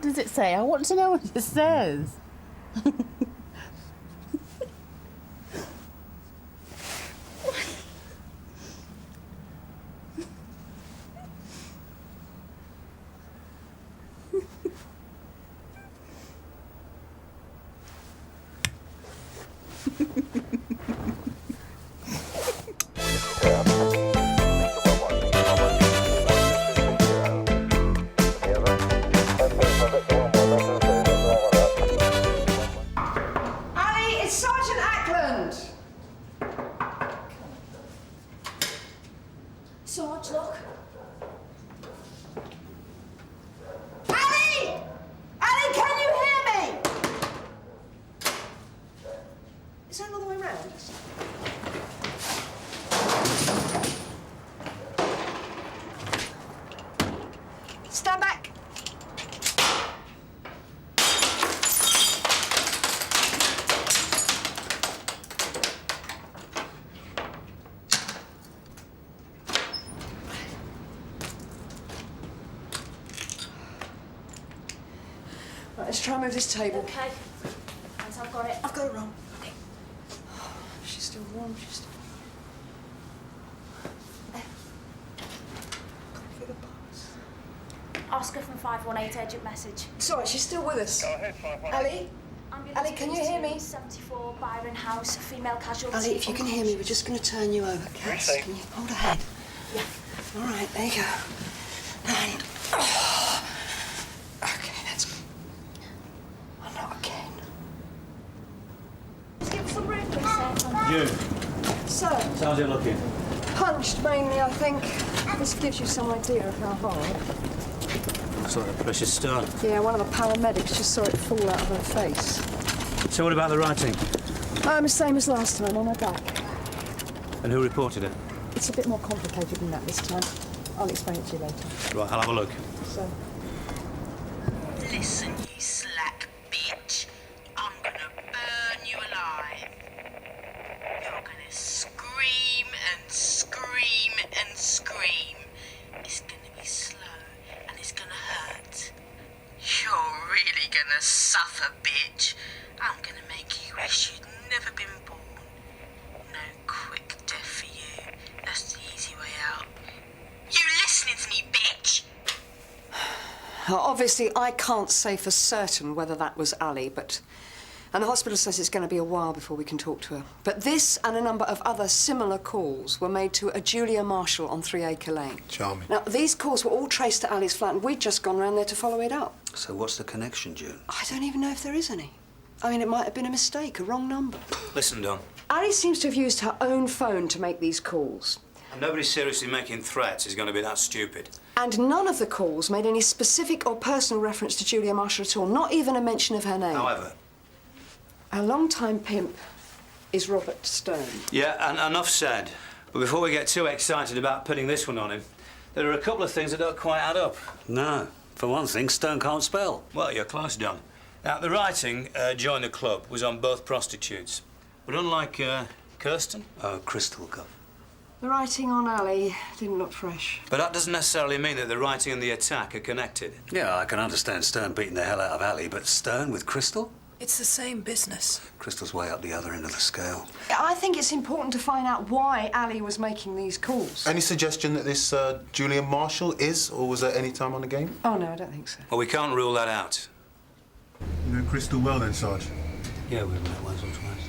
does it say? I want to know what it says. Let's try and move this table. OK. Once I've got it. I've got it wrong. OK. She's still warm, she's still... Feel the pulse. Oscar from 518, urgent message. Sorry, she's still with us. Go ahead, 518. Ali? Ali, can you hear me? 74, Byron House, female casualty. Ali, if you can hear me, we're just going to turn you over. Cass, can you hold her head? Yeah. All right, there you go. And... Oh. OK, that's good. Oh, not again. Let's give some room, please, sir. June. So, How's it looking? punched mainly, I think. This gives you some idea of how hard. Looks like a precious stone. Yeah, one of the paramedics just saw it fall out of her face. So what about the writing? Same as last time, on her back. And who reported it? It's a bit more complicated than that this time. I'll explain it to you later. Right, I'll have a look. So... Listen, you slack bitch. I'm gonna burn you alive. You're gonna scream and scream and scream. It's gonna be slow and it's gonna hurt. You're really gonna suffer, bitch. I'm gonna make you wish you'd never been born. No quick death for you. That's the easy way out. You listening to me, bitch? Obviously, I can't say for certain whether that was Ali, but... And the hospital says it's going to be a while before we can talk to her. But this and a number of other similar calls were made to a Julia Marshall on 3 Acre Lane. Charming. Now, these calls were all traced to Ali's flat, and we'd just gone round there to follow it up. So what's the connection, June? I don't even know if there is any. I mean, it might have been a mistake, a wrong number. Listen, Don. Ali seems to have used her own phone to make these calls. And nobody seriously making threats is going to be that stupid. And none of the calls made any specific or personal reference to Julia Marshall at all, not even a mention of her name. However... Our long-time pimp is Robert Stone. Yeah, and enough said. But before we get too excited about putting this one on him, there are a couple of things that don't quite add up. No. For one thing, Stone can't spell. Well, you're close, Don. Now, the writing, join the club, was on both prostitutes. But unlike Kirsten... Oh, Crystal Cup. The writing on Ali didn't look fresh. But that doesn't necessarily mean that the writing and the attack are connected. Yeah, I can understand Stone beating the hell out of Ali, but Stone with Crystal? It's the same business. Crystal's way up the other end of the scale. I think it's important to find out why Ali was making these calls. Any suggestion that this Julia Marshall is, or was at any time on the game? Oh, no, I don't think so. Well, we can't rule that out. You know Crystal well then, Sarge? Yeah, we've met once or twice.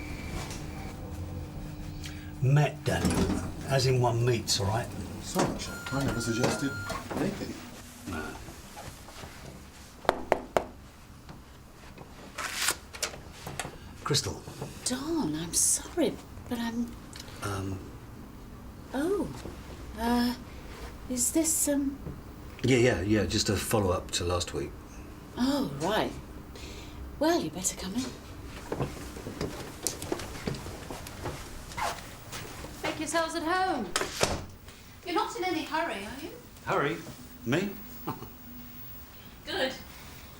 Met, Daniel. As in one meets, all right? Sarge, I never suggested naked. No. Crystal. Don, I'm sorry, but I'm... Oh. Is this, Yeah, just a follow-up to last week. Oh, right. Well, you better come in. Make yourselves at home. You're not in any hurry, are you? Hurry? Me? Good.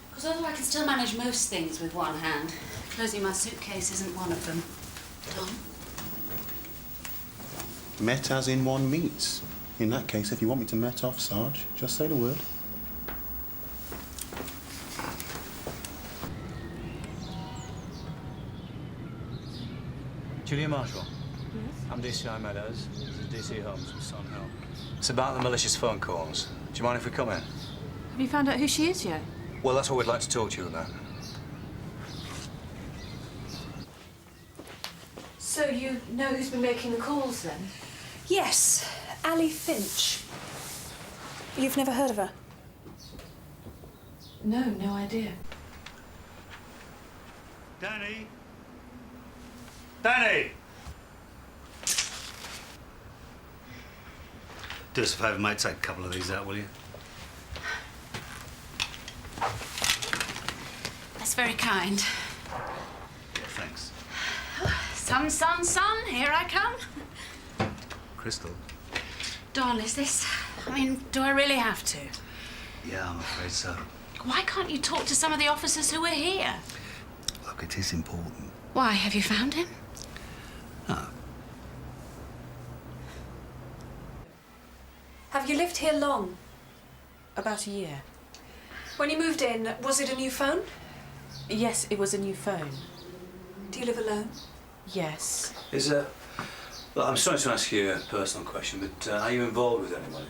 Because although I can still manage most things with one hand, closing my suitcase isn't one of them. Don? Met as in one meets. In that case, if you want me to met off, Sarge, just say the word. Julia Marshall. Yes? I'm DCI Meadows. This is DC Holmes from Son Hill. It's about the malicious phone calls. Do you mind if we come in? Have you found out who she is yet? Well, that's what we'd like to talk to you about. So you know who's been making the calls, then? Yes, Ali Finch. You've never heard of her? No idea. Danny! Danny! Do us a favour, mate. Take a couple of these out, will you? That's very kind. Yeah, thanks. Son, here I come. Crystal? Don, is this... I mean, do I really have to? Yeah, I'm afraid so. Why can't you talk to some of the officers who were here? Look, it is important. Why, have you found him? No. Have you lived here long? About a year. When you moved in, was it a new phone? Yes, it was a new phone. Do you live alone? Yes. Is Look, I'm sorry to ask you a personal question, but are you involved with anybody?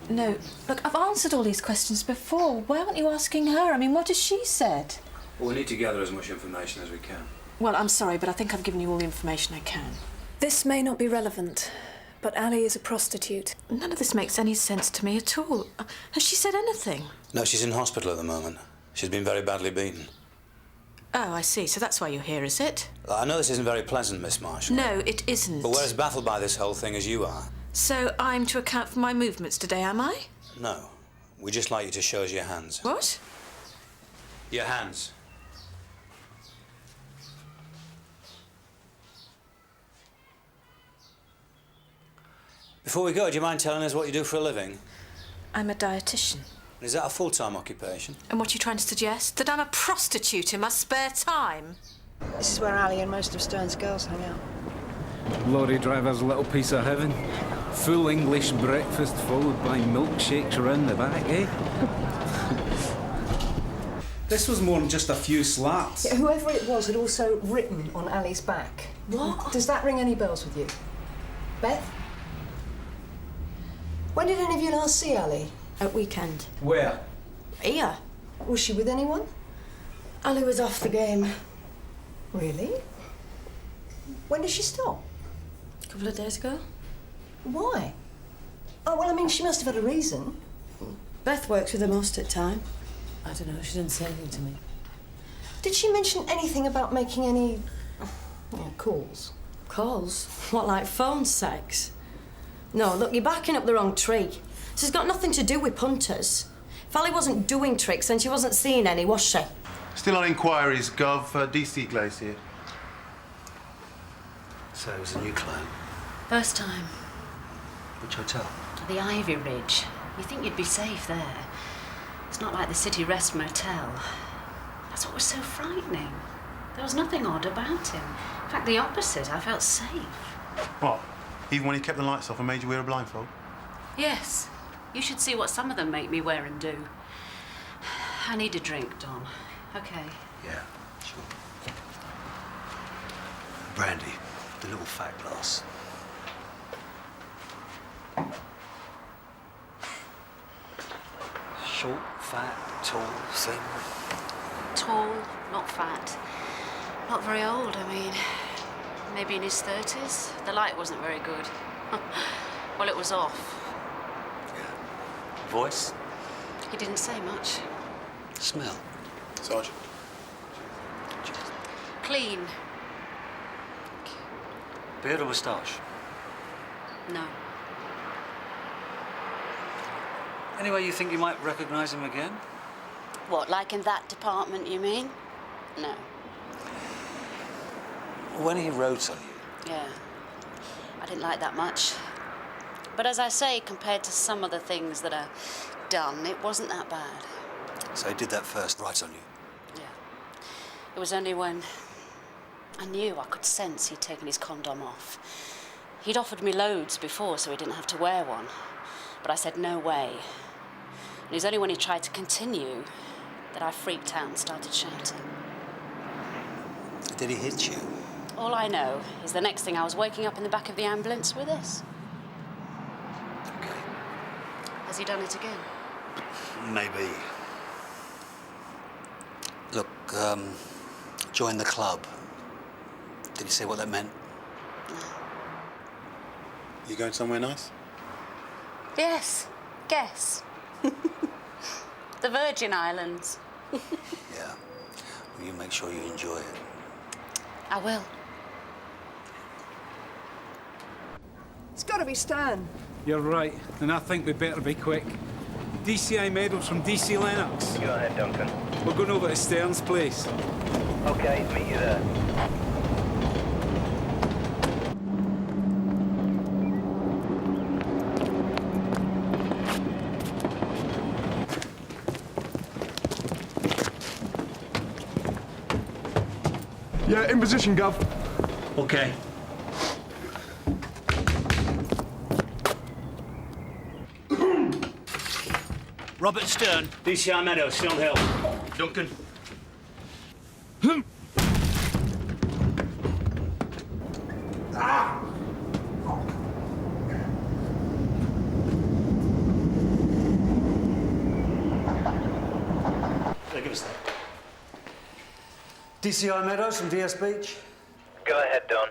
No. Look, I've answered all these questions before. Why aren't you asking her? I mean, what has she said? Well, we need to gather as much information as we can. Well, I'm sorry, but I think I've given you all the information I can. This may not be relevant, but Ali is a prostitute. None of this makes any sense to me at all. Has she said anything? No, she's in hospital at the moment. She's been very badly beaten. Oh, I see. So that's why you're here, is it? I know this isn't very pleasant, Miss Marshall. No, it isn't. But we're as baffled by this whole thing as you are. So I'm to account for my movements today, am I? No. We'd just like you to show us your hands. What? Your hands. Before we go, do you mind telling us what you do for a living? I'm a dietitian. Is that a full-time occupation? And what are you trying to suggest? That I'm a prostitute in my spare time? This is where Ali and most of Stern's girls hang out. Lorry driver's little piece of heaven. Full English breakfast followed by milkshakes around the back, eh? This was more than just a few slaps. Yeah, whoever it was had also written on Ali's back. What? Does that ring any bells with you? Beth? When did any of you last see Ali? At weekend. Where? Here. Was she with anyone? Ali was off the game. Really? When did she stop? A couple of days ago. Why? Oh, well, I mean, she must have had a reason. Beth works with her most of the time. I don't know, she didn't say anything to me. Did she mention anything about making any calls? Calls? What, like phone sex? No, look, you're backing up the wrong tree. This has got nothing to do with punters. If Ali wasn't doing tricks, then she wasn't seeing any, was she? Still on inquiries, Gov. DC Glacier. So it was a new client. First time. Which hotel? The Ivy Ridge. You think you'd be safe there. It's not like the City Rest Motel. That's what was so frightening. There was nothing odd about him. In fact, the opposite. I felt safe. What? Even when he kept the lights off and made you wear a blindfold? Yes. You should see what some of them make me wear and do. I need a drink, Don. Okay. Yeah, sure. Brandy, the little fat glass. Short, fat, tall, thin. Tall, not fat. Not very old, I mean. Maybe in his 30s. The light wasn't very good. Well, it was off. Yeah. Voice? He didn't say much. Smell? Sergeant. Clean. Beard or moustache? No. Anyway, you think you might recognise him again? What, like in that department, you mean? No. When he wrote on you? Yeah. I didn't like that much. But as I say, compared to some of the things that are done, it wasn't that bad. So he did that first, right on you? Yeah. It was only when I knew, I could sense he'd taken his condom off. He'd offered me loads before so he didn't have to wear one. But I said no way. And it was only when he tried to continue that I freaked out and started shouting. Did he hit you? All I know is the next thing I was waking up in the back of the ambulance with this. Okay. Has he done it again? Maybe. Look, join the club. Did you say what that meant? You going somewhere nice? Yes. Guess. The Virgin Islands. Yeah. Well, you make sure you enjoy it. I will. It's got to be Stern. You're right, and I think we better be quick. DCI Meadows from DC Lennox. Go ahead, Duncan. We're going over to Stern's place. Okay, meet you there. Yeah, in position, Gov. Okay. Robert Stern, DCI Meadows, Stone Hill. Duncan. Give us that. DCI Meadows from DS Beech. Go ahead, Don.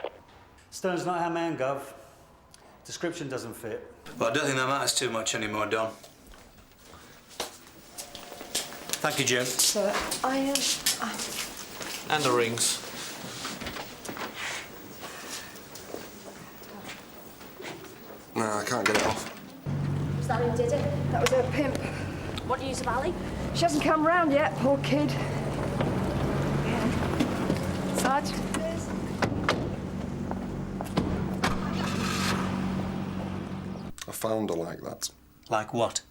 Stern's not our man, Gov. Description doesn't fit. Well, I don't think that matters too much anymore, Don. Thank you, Jim. Sir, And the rings. No, I can't get it off. Was that who did it? That was her pimp. What news of Ali? She hasn't come round yet, poor kid. Sarge? I found her like that. Like what?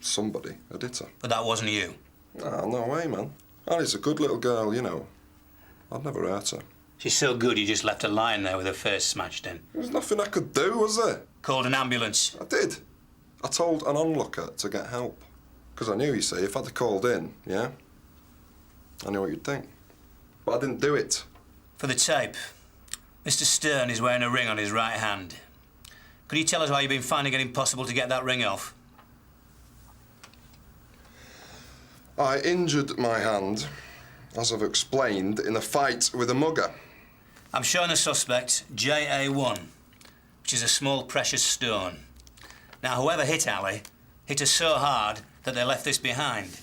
Somebody, a ditter. But that wasn't you. Ah, no way, man. Ali's a good little girl, you know. I'd never hurt her. She's so good you just left her lying there with her face smashed in. There was nothing I could do, was there? Called an ambulance. I did. I told an onlooker to get help. Because I knew, you see, if I'd have called in, yeah? I knew what you'd think. But I didn't do it. For the tape, Mr. Stern is wearing a ring on his right hand. Could you tell us why you've been finding it impossible to get that ring off? I injured my hand, as I've explained, in a fight with a mugger. I'm showing the suspect JA1, which is a small precious stone. Now, whoever hit Ali hit her so hard that they left this behind.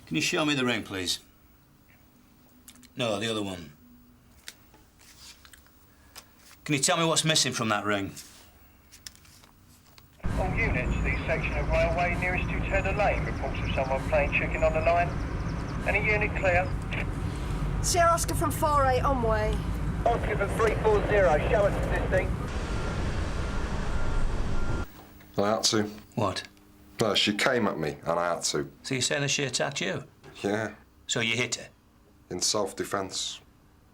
Can you show me the ring, please? No, the other one. Can you tell me what's missing from that ring? All units, the section of railway nearest to Turner Lane reports of someone playing chicken on the line. Any unit clear? Sierra Oscar from 4A, on way. Oscar from 340, show us assisting. I had to. What? No, she came at me, and I had to. So you're saying that she attacked you? Yeah. So you hit her? In self-defence.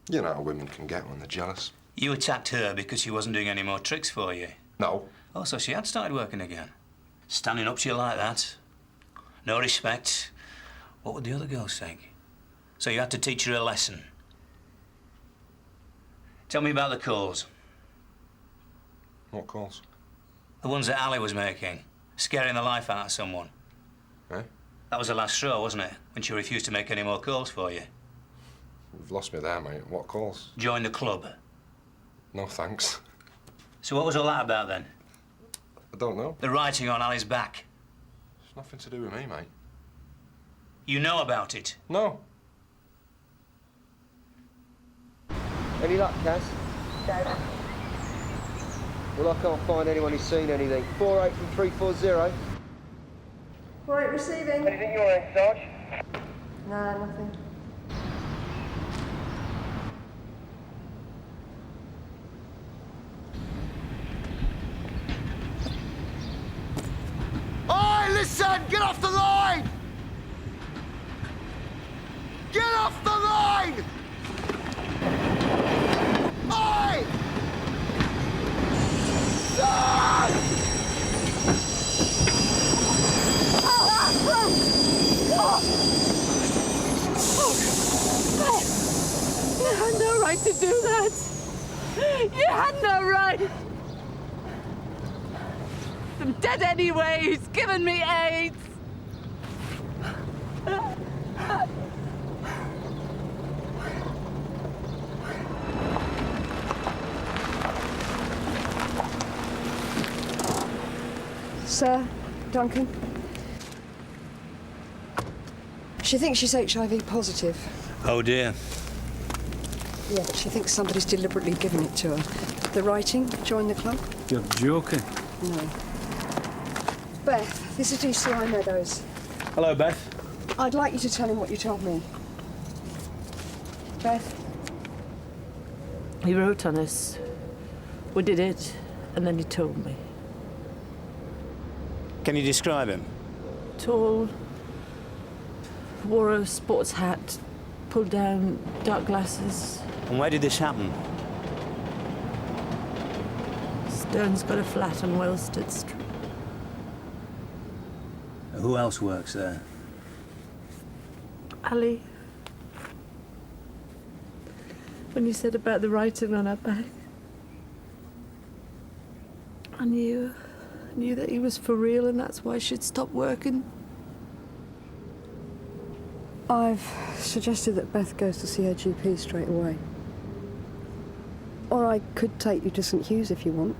You know how women can get when they're jealous. You attacked her because she wasn't doing any more tricks for you? No. Oh, so she had started working again? Standing up to you like that? No respect? What would the other girls think? So you had to teach her a lesson? Tell me about the calls. What calls? The ones that Ali was making, scaring the life out of someone. Eh? That was the last straw, wasn't it? When she refused to make any more calls for you. You've lost me there, mate. What calls? Join the club. No, thanks. So what was all that about, then? I don't know. The writing on Ali's back. It's nothing to do with me, mate. You know about it? No. Any luck, Cass? No. Well, I can't find anyone who's seen anything. 48 from 340. Right, receiving. Anything your end, Sarge? Nah, nothing. Oi, listen! Get off the line! Get off the line! Oi! You had no right. I'm dead anyway. He's given me AIDS. Sir, Duncan. She thinks she's HIV positive. Oh dear. Yeah, but she thinks somebody's deliberately given it to her. The writing, join the club? You're joking. No. Beth, this is DCI Meadows. Hello, Beth. I'd like you to tell him what you told me. Beth? He wrote on us. We did it, and then he told me. Can you describe him? Tall, wore a sports hat, pulled down, dark glasses. And where did this happen? Stone's got a flat on Wellstead Street. Who else works there? Ali. When you said about the writing on her back, I knew that he was for real, and that's why she'd stopped working. I've suggested that Beth goes to see her GP straight away. Or I could take you to St Hugh's if you want.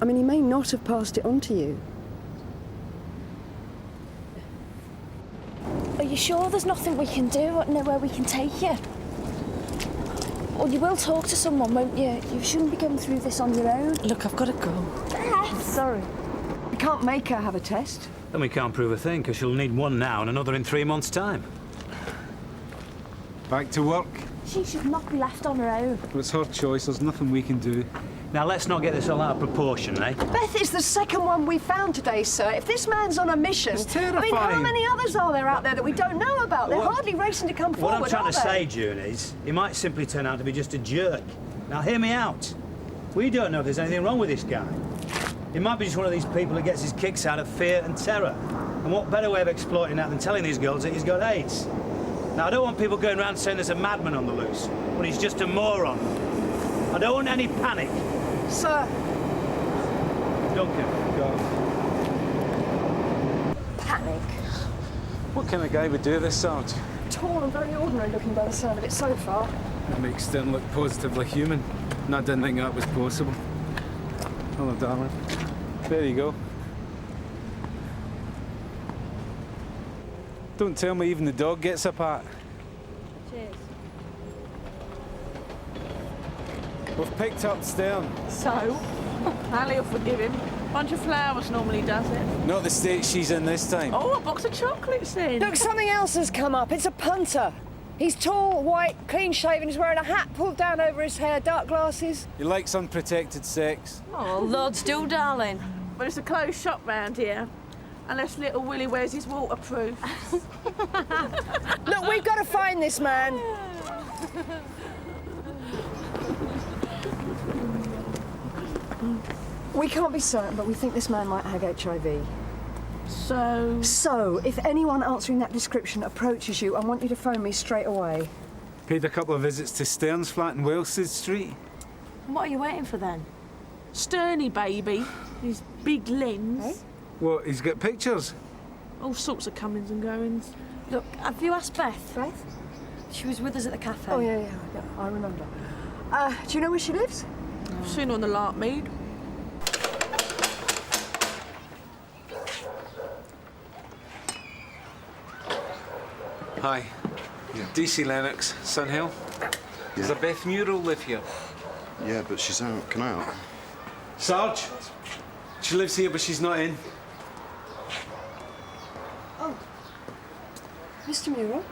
I mean, he may not have passed it on to you. Are you sure there's nothing we can do or nowhere we can take you? Or you will talk to someone, won't you? You shouldn't be going through this on your own. Look, I've got to go. Beth! Sorry. We can't make her have a test. Then we can't prove a thing, because she'll need one now and another in 3 months' time. Back to work. She should not be left on her own. Well, it's her choice. There's nothing we can do. Now, let's not get this all out of proportion, eh? Beth is the second one we found today, sir. If this man's on a mission... It's terrifying. I mean, how many others are there out there that we don't know about? They're hardly racing to come forward, What I'm trying are to they? say, June, is he might simply turn out to be just a jerk. Now, hear me out. We don't know if there's anything wrong with this guy. He might be just one of these people who gets his kicks out of fear and terror. And what better way of exploiting that than telling these girls that he's got AIDS? Now, I don't want people going around saying there's a madman on the loose, when he's just a moron. I don't want any panic. Sir. Duncan, go. Panic. What kind of guy would do this, Sarge? Tall and very ordinary looking by the sound of it so far. It makes Stern look positively human. And I didn't think that was possible. Hello, darling. There you go. Don't tell me even the dog gets a pat. Cheers. We've picked up Stern. So? Ali will forgive him. Bunch of flowers normally does it. Not the state she's in this time. Oh, a box of chocolates then. Look, something else has come up. It's a punter. He's tall, white, clean-shaven. He's wearing a hat pulled down over his hair, dark glasses. He likes unprotected sex. Oh, loads do, darling. But it's a closed shop round here. Unless little Willie wears his waterproof. Look, we've got to find this man. We can't be certain, but we think this man might have HIV. So, if anyone answering that description approaches you, I want you to phone me straight away. Paid a couple of visits to Stern's flat in Wellstead Street. What are you waiting for then? Sterny baby. His big lens. Hey? What, he's got pictures? All sorts of comings and goings. Look, have you asked Beth? Beth? She was with us at the cafe. Oh, yeah, I remember. Do you know where she lives? I've seen her on the Larkmead. Hi. Yeah. DC Lennox, Sunhill. Does a Beth Muriel live here? Yeah, but she's out. Can I out? Sarge? She lives here, but she's not in. Oh. Mr. Muriel?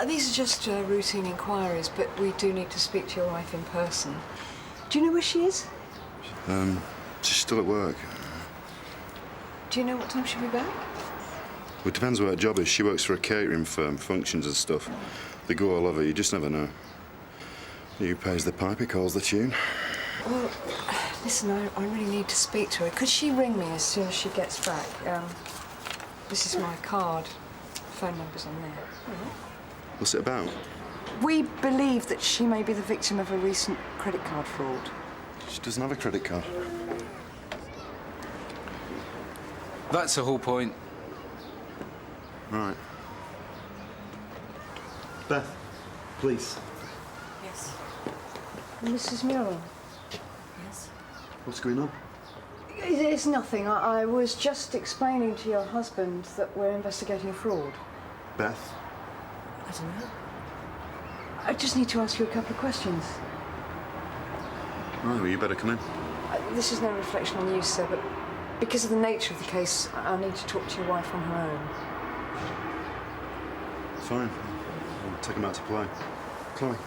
These are just routine inquiries, but we do need to speak to your wife in person. Do you know where she is? She's still at work. Do you know what time she'll be back? Well, it depends what her job is. She works for a catering firm, functions and stuff. They go all over, you just never know. He pays the pipe, he calls the tune. Well, listen, I really need to speak to her. Could she ring me as soon as she gets back? This is my card. Phone number's on there. What's it about? We believe that she may be the victim of a recent credit card fraud. She doesn't have a credit card. That's the whole point. Right. Beth, please. Yes. Mrs. Muir. Yes. What's going on? It's nothing. I was just explaining to your husband that we're investigating a fraud. Beth? I don't know. I just need to ask you a couple of questions. Right, well, you better come in. This is no reflection on you, sir, but because of the nature of the case, I need to talk to your wife on her own. Fine. I'll take him out to play. Chloe.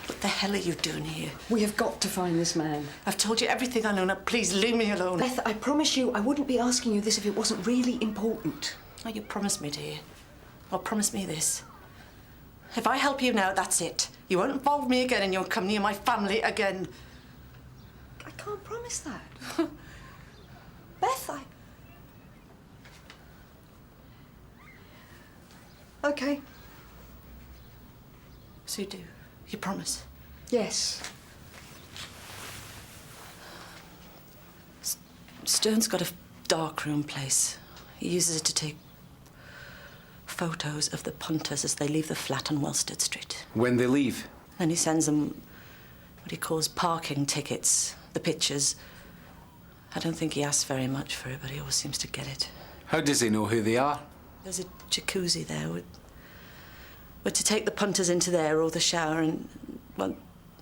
What the hell are you doing here? We have got to find this man. I've told you everything I know. Now, please leave me alone. Beth, I promise you I wouldn't be asking you this if it wasn't really important. Oh, you promised me, dear. Well, promise me this. If I help you now, that's it. You won't involve me again and you won't come near my family again. I can't promise that. Beth, OK. So you do? You promise? Yes. Stern's got a darkroom place. He uses it to take photos of the punters as they leave the flat on Wellstead Street. When they leave? Then he sends them what he calls parking tickets, the pictures. I don't think he asks very much for it, but he always seems to get it. How does he know who they are? There's a jacuzzi there. We're to take the punters into there or the shower and, well,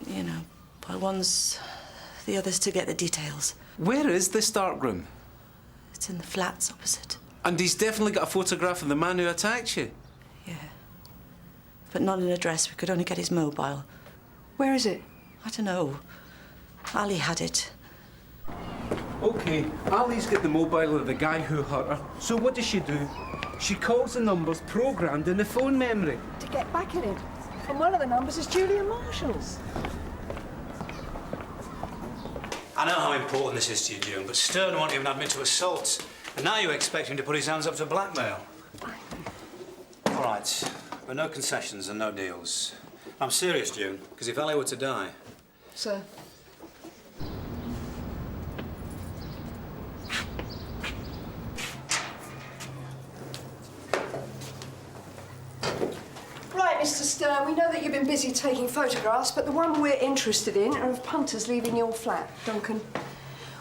you know, while one's the other's to get the details. Where is this darkroom? It's in the flats opposite. And he's definitely got a photograph of the man who attacked you? Yeah. But not an address. We could only get his mobile. Where is it? I don't know. Ali had it. OK, Ali's got the mobile of the guy who hurt her. So what does she do? She calls the numbers programmed in the phone memory. To get back at him. And one of the numbers is Julia Marshall's. I know how important this is to you, June, but Stern won't even admit to assault. And now you expect him to put his hands up to blackmail. All right, but no concessions and no deals. I'm serious, June, because if Ali were to die... Sir. Right, Mr. Stern, we know that you've been busy taking photographs, but the one we're interested in are of punters leaving your flat, Duncan.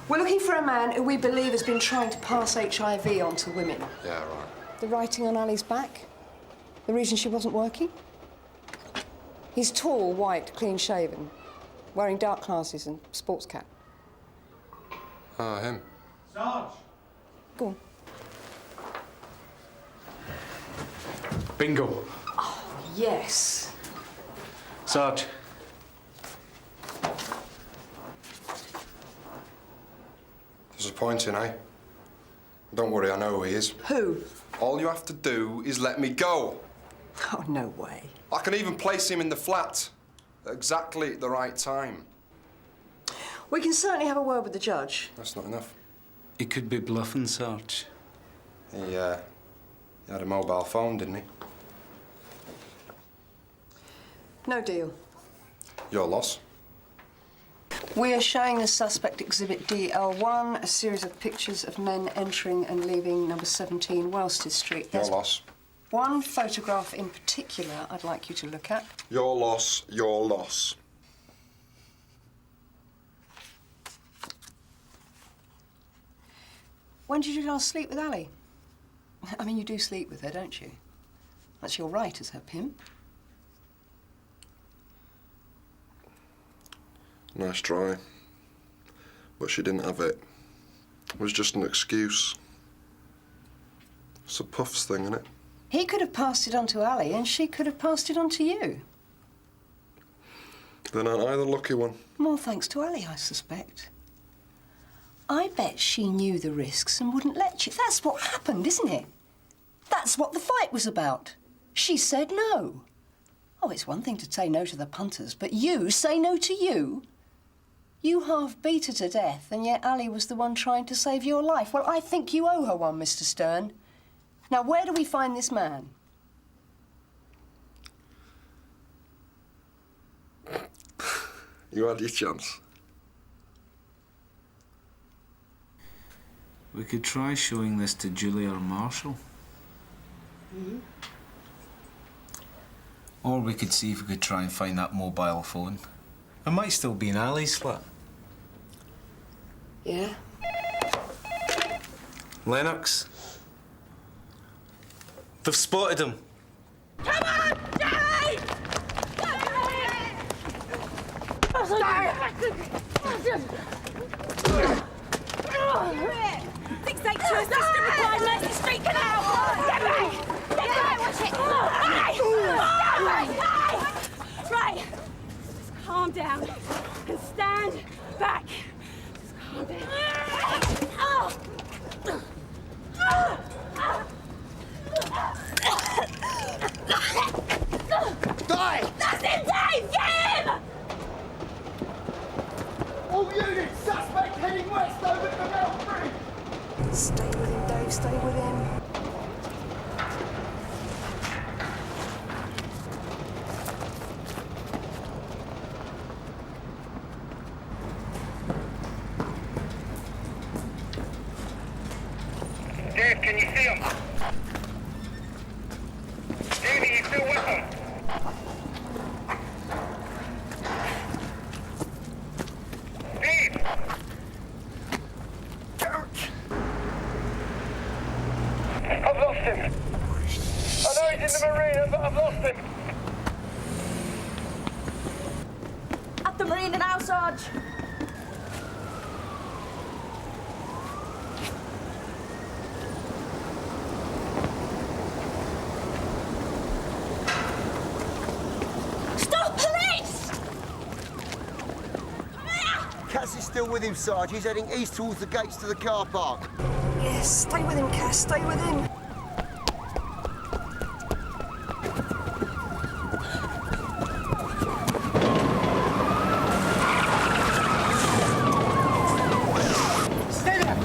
We're looking for a man who we believe has been trying to pass HIV on to women. Yeah, right. The writing on Ali's back? The reason she wasn't working? He's tall, white, clean-shaven, wearing dark glasses and sports cap. Ah, him. Sarge! Go on. Bingo. Oh, yes. Sarge. Disappointing, eh? Don't worry, I know who he is. Who? All you have to do is let me go. Oh, no way. I can even place him in the flat at exactly the right time. We can certainly have a word with the judge. That's not enough. He could be bluffing, Sarge. He had a mobile phone, didn't he? No deal. Your loss. We are showing the suspect Exhibit DL1, a series of pictures of men entering and leaving number 17 Wellstead Street. Your loss. One photograph in particular I'd like you to look at. Your loss, your loss. When did you last sleep with Ali? I mean, you do sleep with her, don't you? That's your right as her pimp. Nice try. But she didn't have it. It was just an excuse. It's a Puffs thing, isn't it? He could have passed it on to Ali and she could have passed it on to you. Then aren't I the lucky one? More thanks to Ali, I suspect. I bet she knew the risks and wouldn't let you. That's what happened, isn't it? That's what the fight was about. She said no. Oh, it's one thing to say no to the punters, but you say no to you? You half beat her to death, and yet Ali was the one trying to save your life. Well, I think you owe her one, Mr. Stern. Now, where do we find this man? You had your chance. We could try showing this to Julia or Marshall. Mm-hmm. Or we could see if we could try and find that mobile phone. It might still be in Ali's flat. Yeah? Lennox. They've spotted him. Come on, Jay! Fixate to assistant required mercy street canal! Get back! Get back! Watch it! Right! Just calm down and stand back. Just calm down. Die! That's him, Dave! Get him! All units, suspect heading west over the Bell Bridge! Stay with him, Dave, stay with him. Dave, can you see him? Dave, are you still with him? Dave! I've lost him. I know he's in the marina, but I've lost him. At the marina now, Sarge. Stop, police! Cass is still with him, Sarge. He's heading east towards the gates to the car park. Yes, stay with him, Cass, stay with him. Stay there!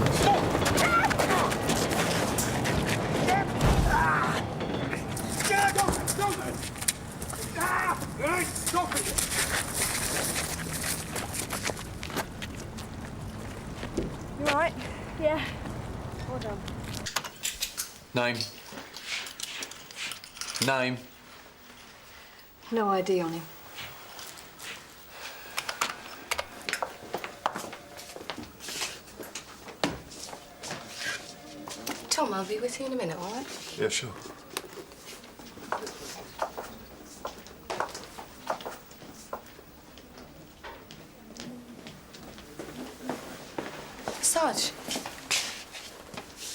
Stop! Stop it! You all right? Yeah. Well done. Name. Name. No ID on him. Tom, I'll be with you in a minute, all right? Yeah, sure. Sarge,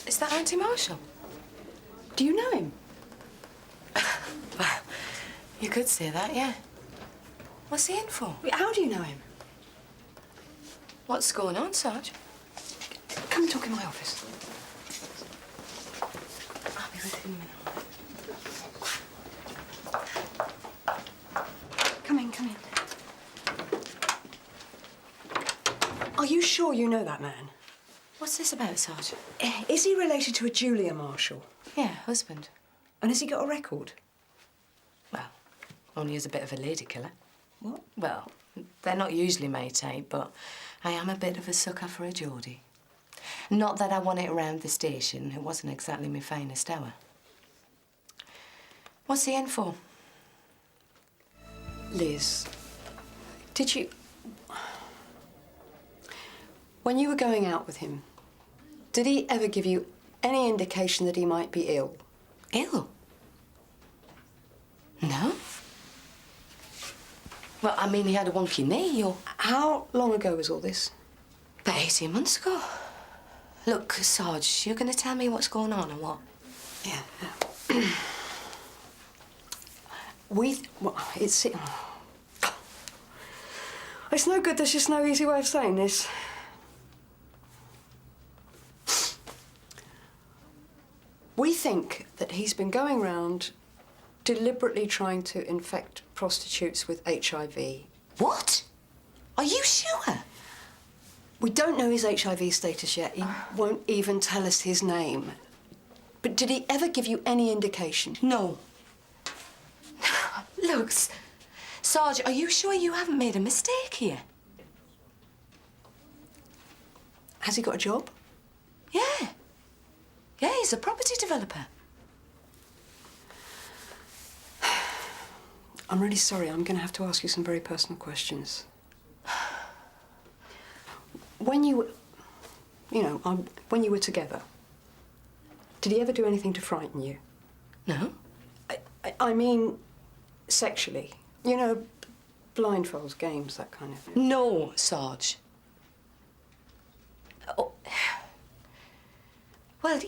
is that Auntie Marshall? Do you know him? Well, you could say that, yeah. What's he in for? How do you know him? What's going on, Sarge? Come and talk in my office. I'll be with you in a minute. Come in, come in. Are you sure you know that man? What's this about, Sarge? Is he related to a Julia Marshall? Yeah, husband. And has he got a record? Well, only as a bit of a lady killer. What? Well, they're not usually mate-ate, but I am a bit of a sucker for a Geordie. Not that I want it around the station. It wasn't exactly my finest hour. What's he in for? Liz, did you... When you were going out with him, did he ever give you any indication that he might be ill? Ill? No. Well, I mean, he had a wonky knee, or... How long ago was all this? About 18 months ago. Look, Sarge, you're going to tell me what's going on or what? Yeah. Well, it's no good, there's just no easy way of saying this. We think that he's been going round deliberately trying to infect prostitutes with HIV. What? Are you sure? We don't know his HIV status yet. He won't even tell us his name. But did he ever give you any indication? No. Look, Sarge, are you sure you haven't made a mistake here? Has he got a job? Yeah. Yeah, he's a property developer. I'm really sorry. I'm going to have to ask you some very personal questions. When you were together, did he ever do anything to frighten you? No. I mean, sexually. You know, blindfolds, games, that kind of thing. No, Sarge. Oh. Well,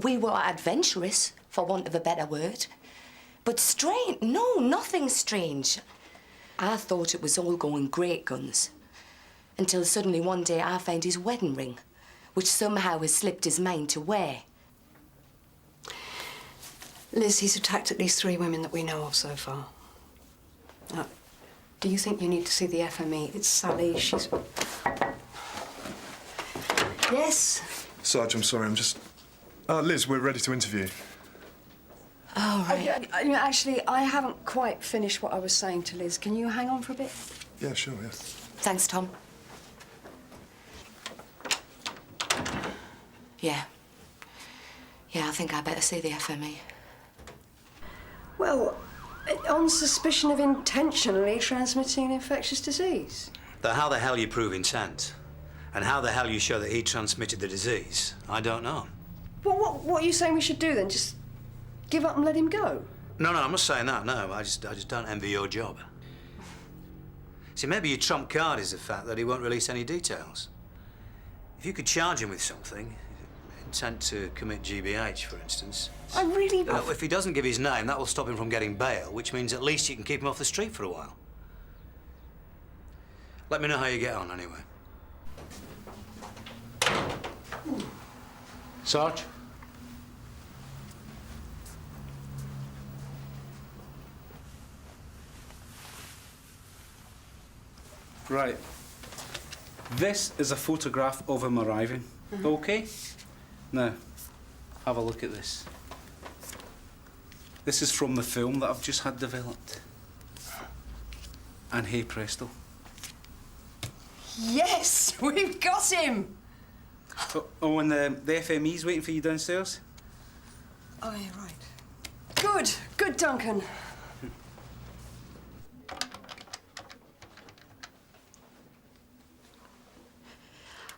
we were adventurous, for want of a better word. But strange, no, nothing strange. I thought it was all going great guns. Until suddenly one day I found his wedding ring, which somehow has slipped his mind to wear. Liz, he's attacked at least 3 women that we know of so far. Do you think you need to see the FME? It's Sally, she's... Yes? Sarge, I'm sorry, I'm just... Liz, we're ready to interview. Oh, right. Actually, I haven't quite finished what I was saying to Liz. Can you hang on for a bit? Yeah, sure, yeah. Thanks, Tom. Yeah. Yeah, I think I better see the FME. Well, on suspicion of intentionally transmitting an infectious disease. Though how the hell you prove intent, and how the hell you show that he transmitted the disease, I don't know. Well, what are you saying we should do then? Just give up and let him go? No, I'm not saying that, no. I just don't envy your job. See, maybe your trump card is the fact that he won't release any details. If you could charge him with something, intent to commit GBH, for instance. I really... If he doesn't give his name, that will stop him from getting bail, which means at least you can keep him off the street for a while. Let me know how you get on, anyway. Sarge? Right. This is a photograph of him arriving. OK? Now, have a look at this. This is from the film that I've just had developed. And hey presto. Yes! We've got him! Oh, and the FME's waiting for you downstairs? Oh, yeah, right. Good, Duncan.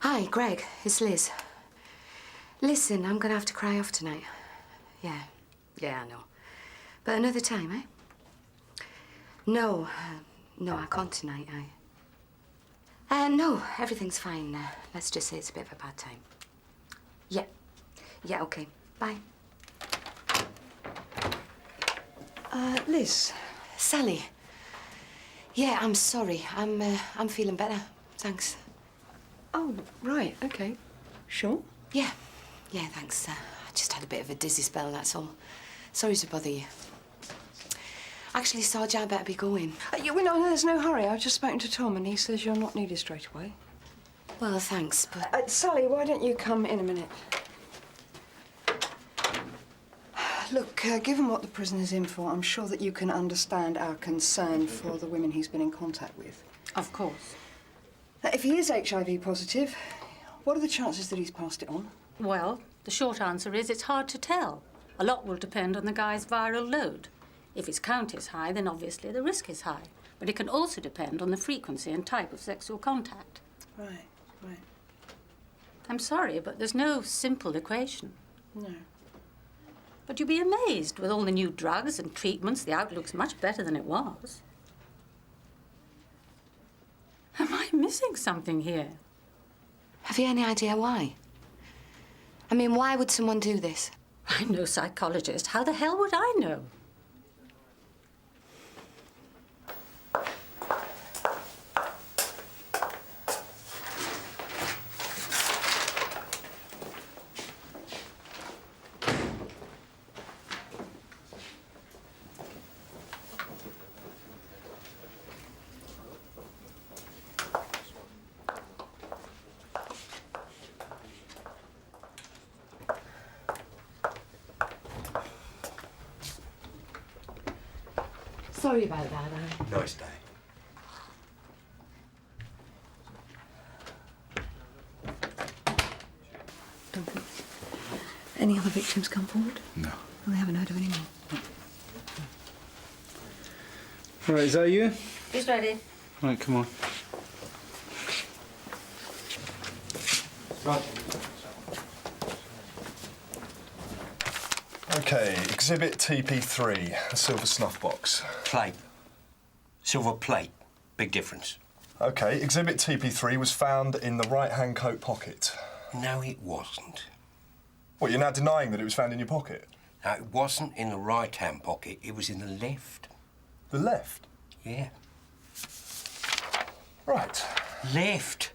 Hi, Greg. It's Liz. Listen, I'm going to have to cry off tonight. Yeah, I know. But another time, eh? No, I can't tonight. No, everything's fine. Let's just say it's a bit of a bad time. Yeah, OK. Bye. Liz. Sally. Yeah, I'm sorry. I'm feeling better. Thanks. Oh, right, OK. Sure? Yeah, thanks. I just had a bit of a dizzy spell, that's all. Sorry to bother you. Actually, Sarge, I better be going. No, there's no hurry. I've just spoken to Tom and he says you're not needed straight away. Well, thanks, but... Sally, why don't you come in a minute? Look, given what the prisoner's in for, I'm sure that you can understand our concern for the women he's been in contact with. Of course. If he is HIV positive, what are the chances that he's passed it on? Well, the short answer is it's hard to tell. A lot will depend on the guy's viral load. If his count is high, then obviously the risk is high. But it can also depend on the frequency and type of sexual contact. Right. I'm sorry, but there's no simple equation. No. But you'd be amazed. With all the new drugs and treatments, the outlook's much better than it was. Am I missing something here? Have you any idea why? I mean, why would someone do this? I'm no psychologist. How the hell would I know? Sorry about that, Anne. Nice day. Any other victims come forward? No. Well, they haven't heard of any more. Right, is that you? He's ready. Right, come on. OK, exhibit TP3, a silver snuff box. Plate. Silver plate. Big difference. OK, exhibit TP3 was found in the right-hand coat pocket. No, it wasn't. What, you're now denying that it was found in your pocket? No, it wasn't in the right-hand pocket. It was in the left. The left? Yeah. Right. Left.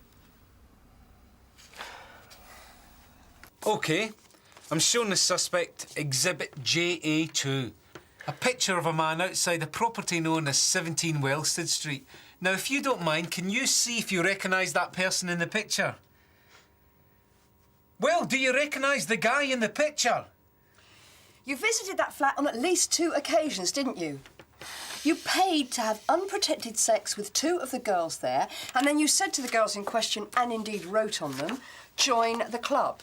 OK. I'm showing the suspect Exhibit JA2. A picture of a man outside a property known as 17 Wellstead Street. Now, if you don't mind, can you see if you recognise that person in the picture? Well, do you recognise the guy in the picture? You visited that flat on at least 2 occasions, didn't you? You paid to have unprotected sex with 2 of the girls there, and then you said to the girls in question, and indeed wrote on them, join the club.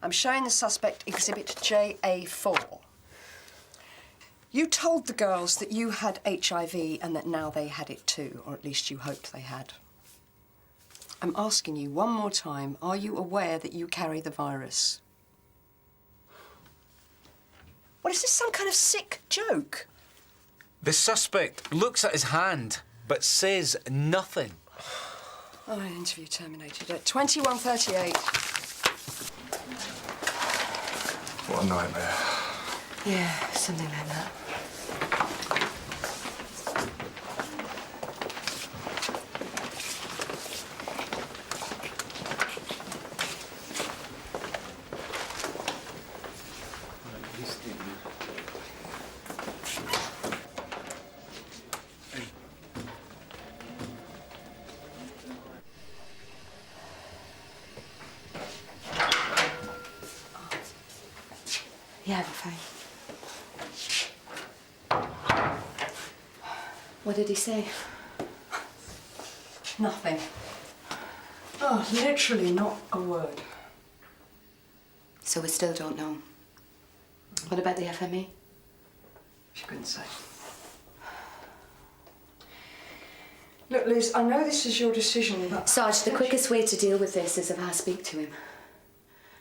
I'm showing the suspect Exhibit JA4. You told the girls that you had HIV and that now they had it too, or at least you hoped they had. I'm asking you one more time, are you aware that you carry the virus? What, is this some kind of sick joke? The suspect looks at his hand, but says nothing. Oh, interview terminated at 21:38. What a nightmare. Yeah, something like that. Yeah, we're fine. What did he say? Nothing. Oh, literally not a word. So we still don't know. What about the FME? She couldn't say. Look, Liz, I know this is your decision, but... Sarge, the quickest way to deal with this is if I speak to him.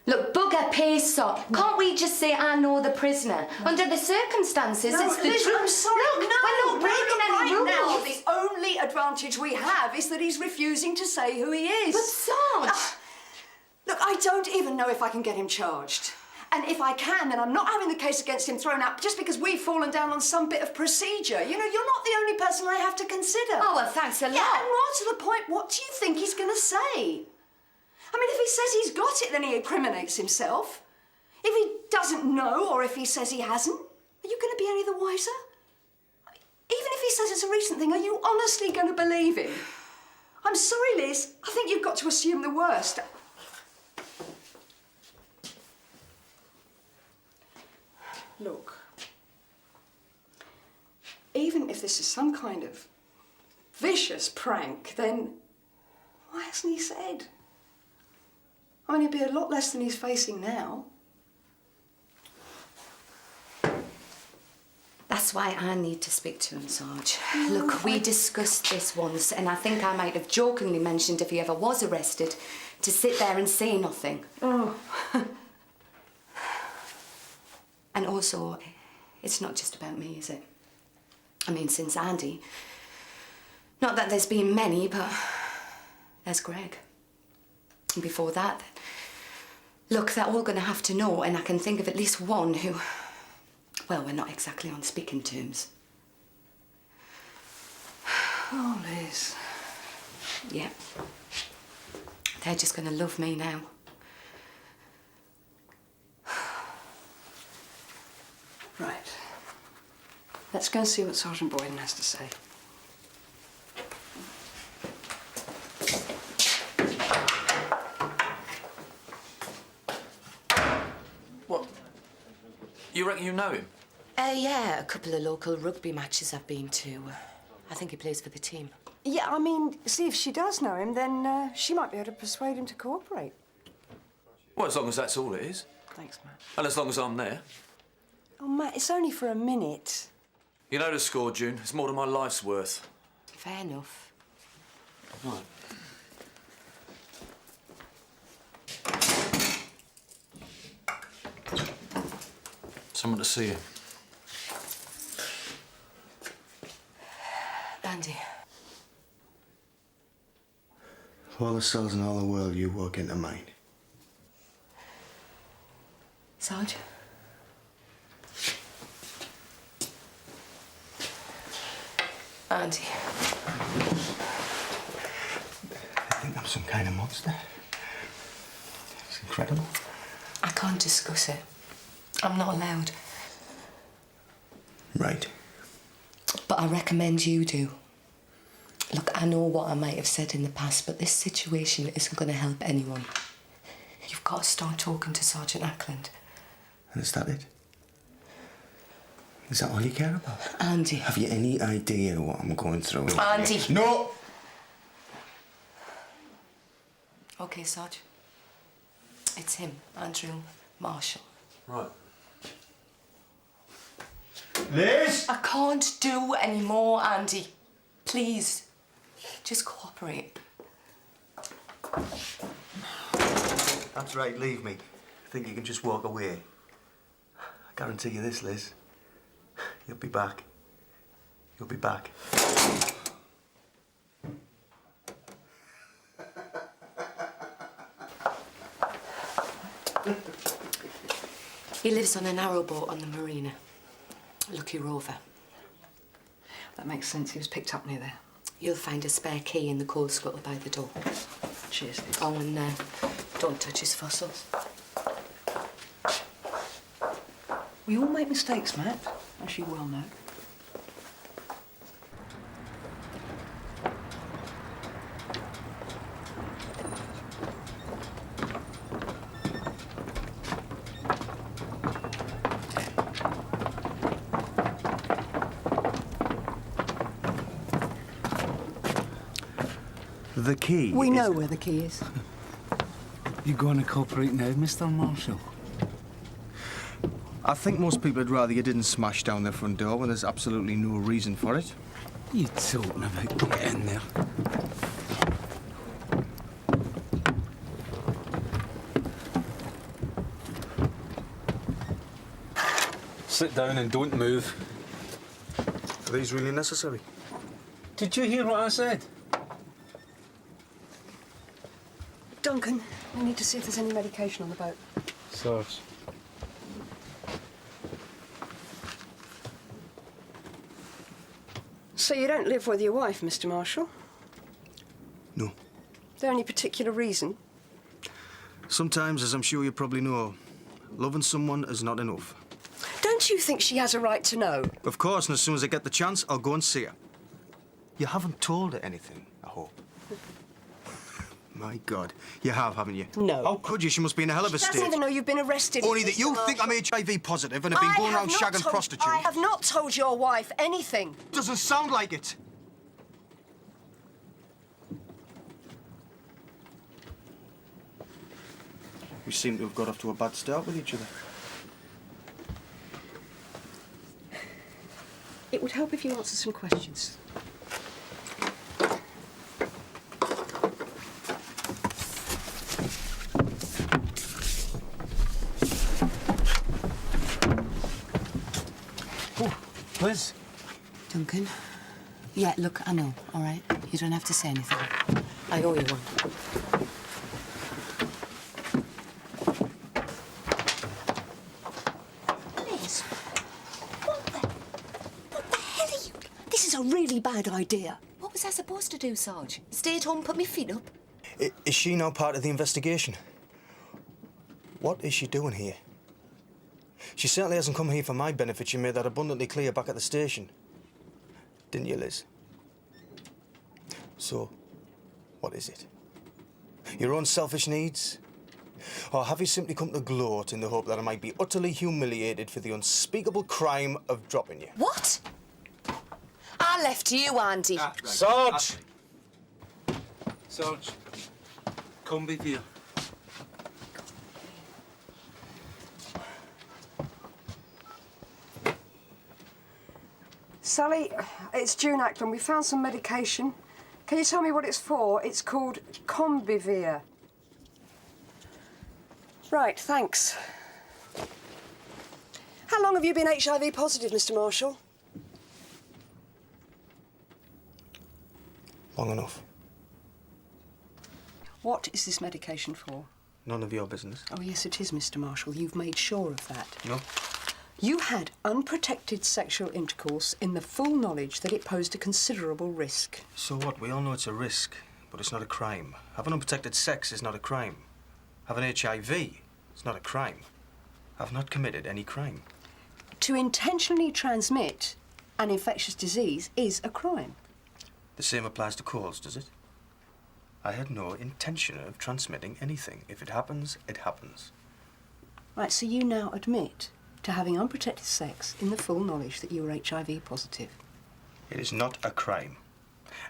Look, bugger Paysop. Can't we just say I know the prisoner? Under the circumstances, No, it's the Liz, truth. I'm sorry. Look, No, we're not breaking any rules. now, the only advantage we have is that he's refusing to say who he is. But Sarge... Look, I don't even know if I can get him charged. And if I can, then I'm not having the case against him thrown out just because we've fallen down on some bit of procedure. You know, you're not the only person I have to consider. Oh, well, thanks a lot. Yeah, and more to the point, what do you think he's going to say? I mean, if he says he's got it, then he incriminates himself. If he doesn't know, or if he says he hasn't, are you going to be any the wiser? Even if he says it's a recent thing, are you honestly going to believe him? I'm sorry, Liz. I think you've got to assume the worst. Look, even if this is some kind of vicious prank, then why hasn't he said? I mean, it'd be a lot less than he's facing now. That's why I need to speak to him, Sarge. Look, we discussed this once, and I think I might have jokingly mentioned if he ever was arrested, to sit there and say nothing. Oh. And also, it's not just about me, is it? I mean, since Andy... Not that there's been many, but there's Greg. And before that... Look, they're all going to have to know, and I can think of at least one who... Well, we're not exactly on speaking terms. Oh, Liz. Yeah. They're just going to love me now. Right. Let's go and see what Sergeant Boyden has to say. What? You reckon you know him? Yeah, a couple of local rugby matches I've been to. I think he plays for the team. Yeah, I mean, see, if she does know him, then she might be able to persuade him to cooperate. Well, as long as that's all it is. Thanks, Matt. And as long as I'm there. Oh, Matt, it's only for a minute. You know the score, June. It's more than my life's worth. Fair enough. Right. Someone to see you. Andy. Of all the cells in all the world, you walk into mine. Sarge? Andy. I think I'm some kind of monster. It's incredible. I can't discuss it. I'm not allowed. Right. But I recommend you do. Look, I know what I might have said in the past, but this situation isn't going to help anyone. You've got to start talking to Sergeant Ackland. And is that it? Is that all you care about? Andy. Have you any idea what I'm going through? Andy. No! OK, Sarge. It's him, Andrew Marshall. Right. Liz! I can't do any more, Andy. Please. Just cooperate. That's right, leave me. I think you can just walk away. I guarantee you this, Liz. You'll be back. You'll be back. He lives on a narrowboat on the marina. Lucky rover. That makes sense. He was picked up near there. You'll find a spare key in the coal scuttle by the door. Cheers, Liz. Oh, and don't touch his fossils. We all make mistakes, Matt, as you well know. The key. We know where the key is. You going to cooperate now, Mr. Marshall? I think most people would rather you didn't smash down their front door when there's absolutely no reason for it. You talking about getting there? Sit down and don't move. Are these really necessary? Did you hear what I said? Duncan, we need to see if there's any medication on the boat. Sarge. So you don't live with your wife, Mr. Marshall? No. Is there any particular reason? Sometimes, as I'm sure you probably know, loving someone is not enough. Don't you think she has a right to know? Of course, and as soon as I get the chance, I'll go and see her. You haven't told her anything, I hope. My God, you have, haven't you? No. How could you? She must be in a hell of a She state. doesn't even know you've been arrested. Only that you Mr. think I'm Marshall. HIV positive and have been going around shagging prostitutes. I have not told your wife anything. Doesn't sound like it. We seem to have got off to a bad start with each other. It would help if you answered some questions. Liz? Duncan? Yeah, look, I know, all right? You don't have to say anything. I owe you one. Liz, what the hell are you... This is a really bad idea. What was I supposed to do, Sarge? Stay at home, put my feet up? Is she now part of the investigation? What is she doing here? She certainly hasn't come here for my benefit. She made that abundantly clear back at the station. Didn't you, Liz? So, what is it? Your own selfish needs? Or have you simply come to gloat in the hope that I might be utterly humiliated for the unspeakable crime of dropping you? What? I left you, Andy. Sarge! Sarge, come with you. Sally, it's June Ackland. We found some medication. Can you tell me what it's for? It's called Combivir. Right, thanks. How long have you been HIV positive, Mr. Marshall? Long enough. What is this medication for? None of your business. Oh, yes, it is, Mr. Marshall. You've made sure of that. No. You had unprotected sexual intercourse in the full knowledge that it posed a considerable risk. So what? We all know it's a risk, but it's not a crime. Having unprotected sex is not a crime. Having HIV is not a crime. I've not committed any crime. To intentionally transmit an infectious disease is a crime. The same applies to calls, does it? I had no intention of transmitting anything. If it happens, it happens. Right, so you now admit to having unprotected sex in the full knowledge that you were HIV positive. It is not a crime.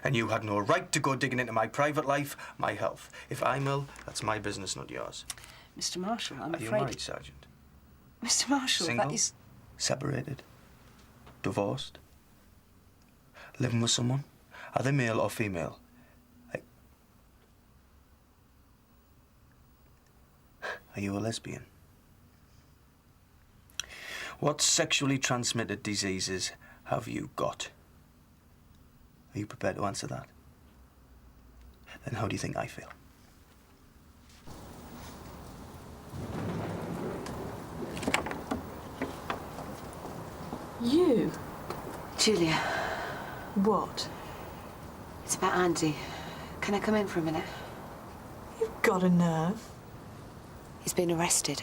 And you had no right to go digging into my private life, my health. If I'm ill, that's my business, not yours. Mr. Marshall, I'm Are afraid... you married, Sergeant? Mr. Marshall, Single? that is... Separated? Divorced? Living with someone? Are they male or female? Are you a lesbian? What sexually transmitted diseases have you got? Are you prepared to answer that? Then how do you think I feel? You? Julia. What? It's about Andy. Can I come in for a minute? You've got a nerve. He's been arrested.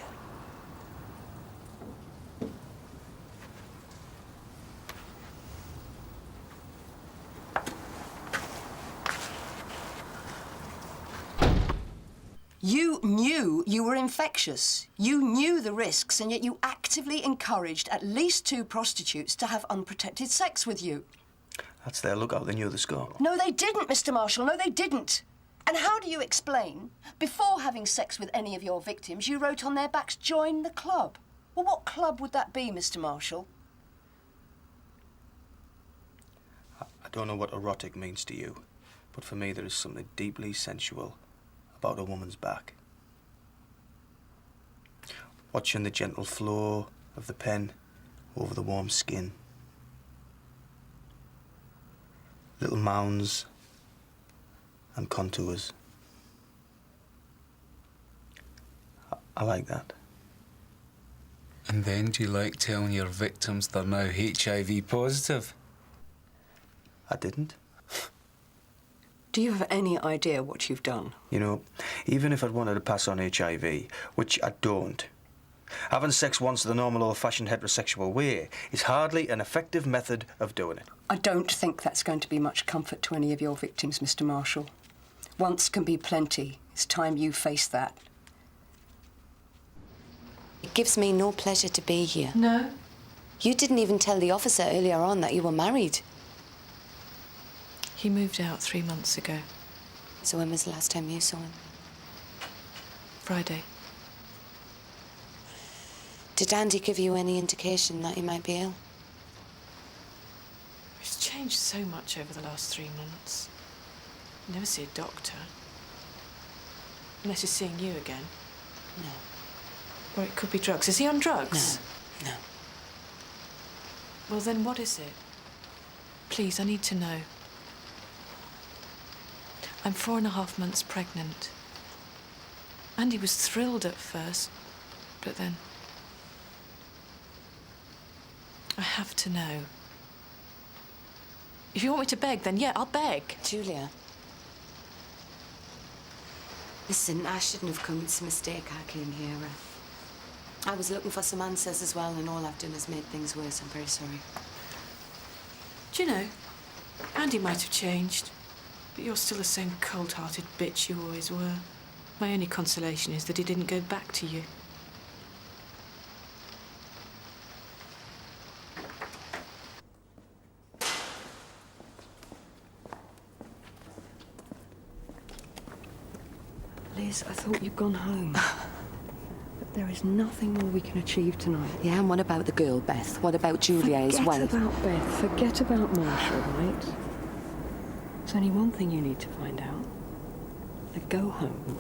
You knew you were infectious. You knew the risks, and yet you actively encouraged at least 2 prostitutes to have unprotected sex with you. That's their lookout. They knew the score. No, they didn't, Mr. Marshall. No, they didn't. And how do you explain, before having sex with any of your victims, you wrote on their backs, join the club? Well, what club would that be, Mr. Marshall? I don't know what erotic means to you, but for me there is something deeply sensual about a woman's back. Watching the gentle flow of the pen over the warm skin. Little mounds and contours. I like that. And then do you like telling your victims they're now HIV positive? I didn't. Do you have any idea what you've done? You know, even if I'd wanted to pass on HIV, which I don't, having sex once the normal old-fashioned heterosexual way is hardly an effective method of doing it. I don't think that's going to be much comfort to any of your victims, Mr. Marshall. Once can be plenty. It's time you face that. It gives me no pleasure to be here. No? You didn't even tell the officer earlier on that you were married. He moved out 3 months ago. So when was the last time you saw him? Friday. Did Andy give you any indication that he might be ill? He's changed so much over the last 3 months. You never see a doctor. Unless he's seeing you again. No. Or it could be drugs. Is he on drugs? No. Well, then what is it? Please, I need to know. I'm 4.5 months pregnant. Andy was thrilled at first, but then... I have to know. If you want me to beg, then yeah, I'll beg. Julia. Listen, I shouldn't have come. It's a mistake. I came here. I was looking for some answers as well, and all I've done is made things worse. I'm very sorry. Do you know, Andy might have changed, but you're still the same cold-hearted bitch you always were. My only consolation is that he didn't go back to you. Liz, I thought you'd gone home. But there is nothing more we can achieve tonight. Yeah, and what about the girl, Beth? What about Julia as well? Forget about Beth. Forget about Marshall, right? There's only one thing you need to find out. Now go home.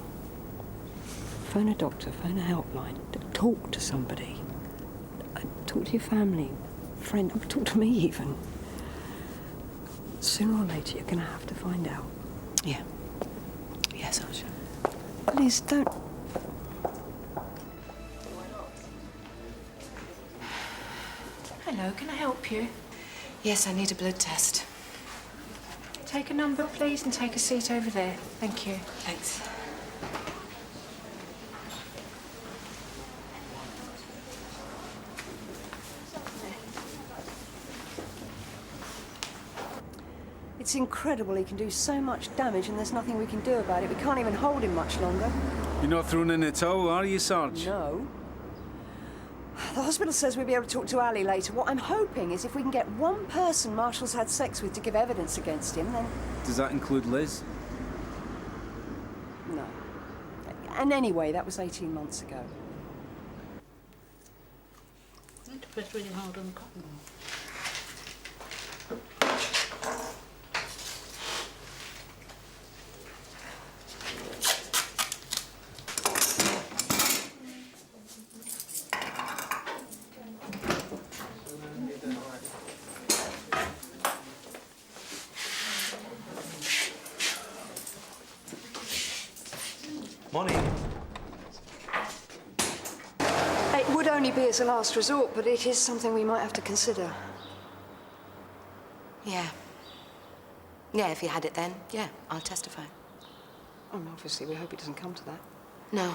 Phone a doctor, phone a helpline. Talk to somebody. Talk to your family, friend. Talk to me, even. Sooner or later, you're going to have to find out. Yeah. Yes, Archer. Please, don't... Hello, can I help you? Yes, I need a blood test. Take a number, please, and take a seat over there. Thank you. Thanks. It's incredible he can do so much damage and there's nothing we can do about it. We can't even hold him much longer. You're not throwing in a towel, are you, Sarge? No. The hospital says we'll be able to talk to Ali later. What I'm hoping is if we can get one person Marshall's had sex with to give evidence against him, then... Does that include Liz? No. And anyway, that was 18 months ago. I need to press really hard on the cotton. Morning. It would only be as a last resort, but it is something we might have to consider. Yeah. Yeah, if you had it then, yeah, I'll testify. Obviously, we hope it doesn't come to that. No.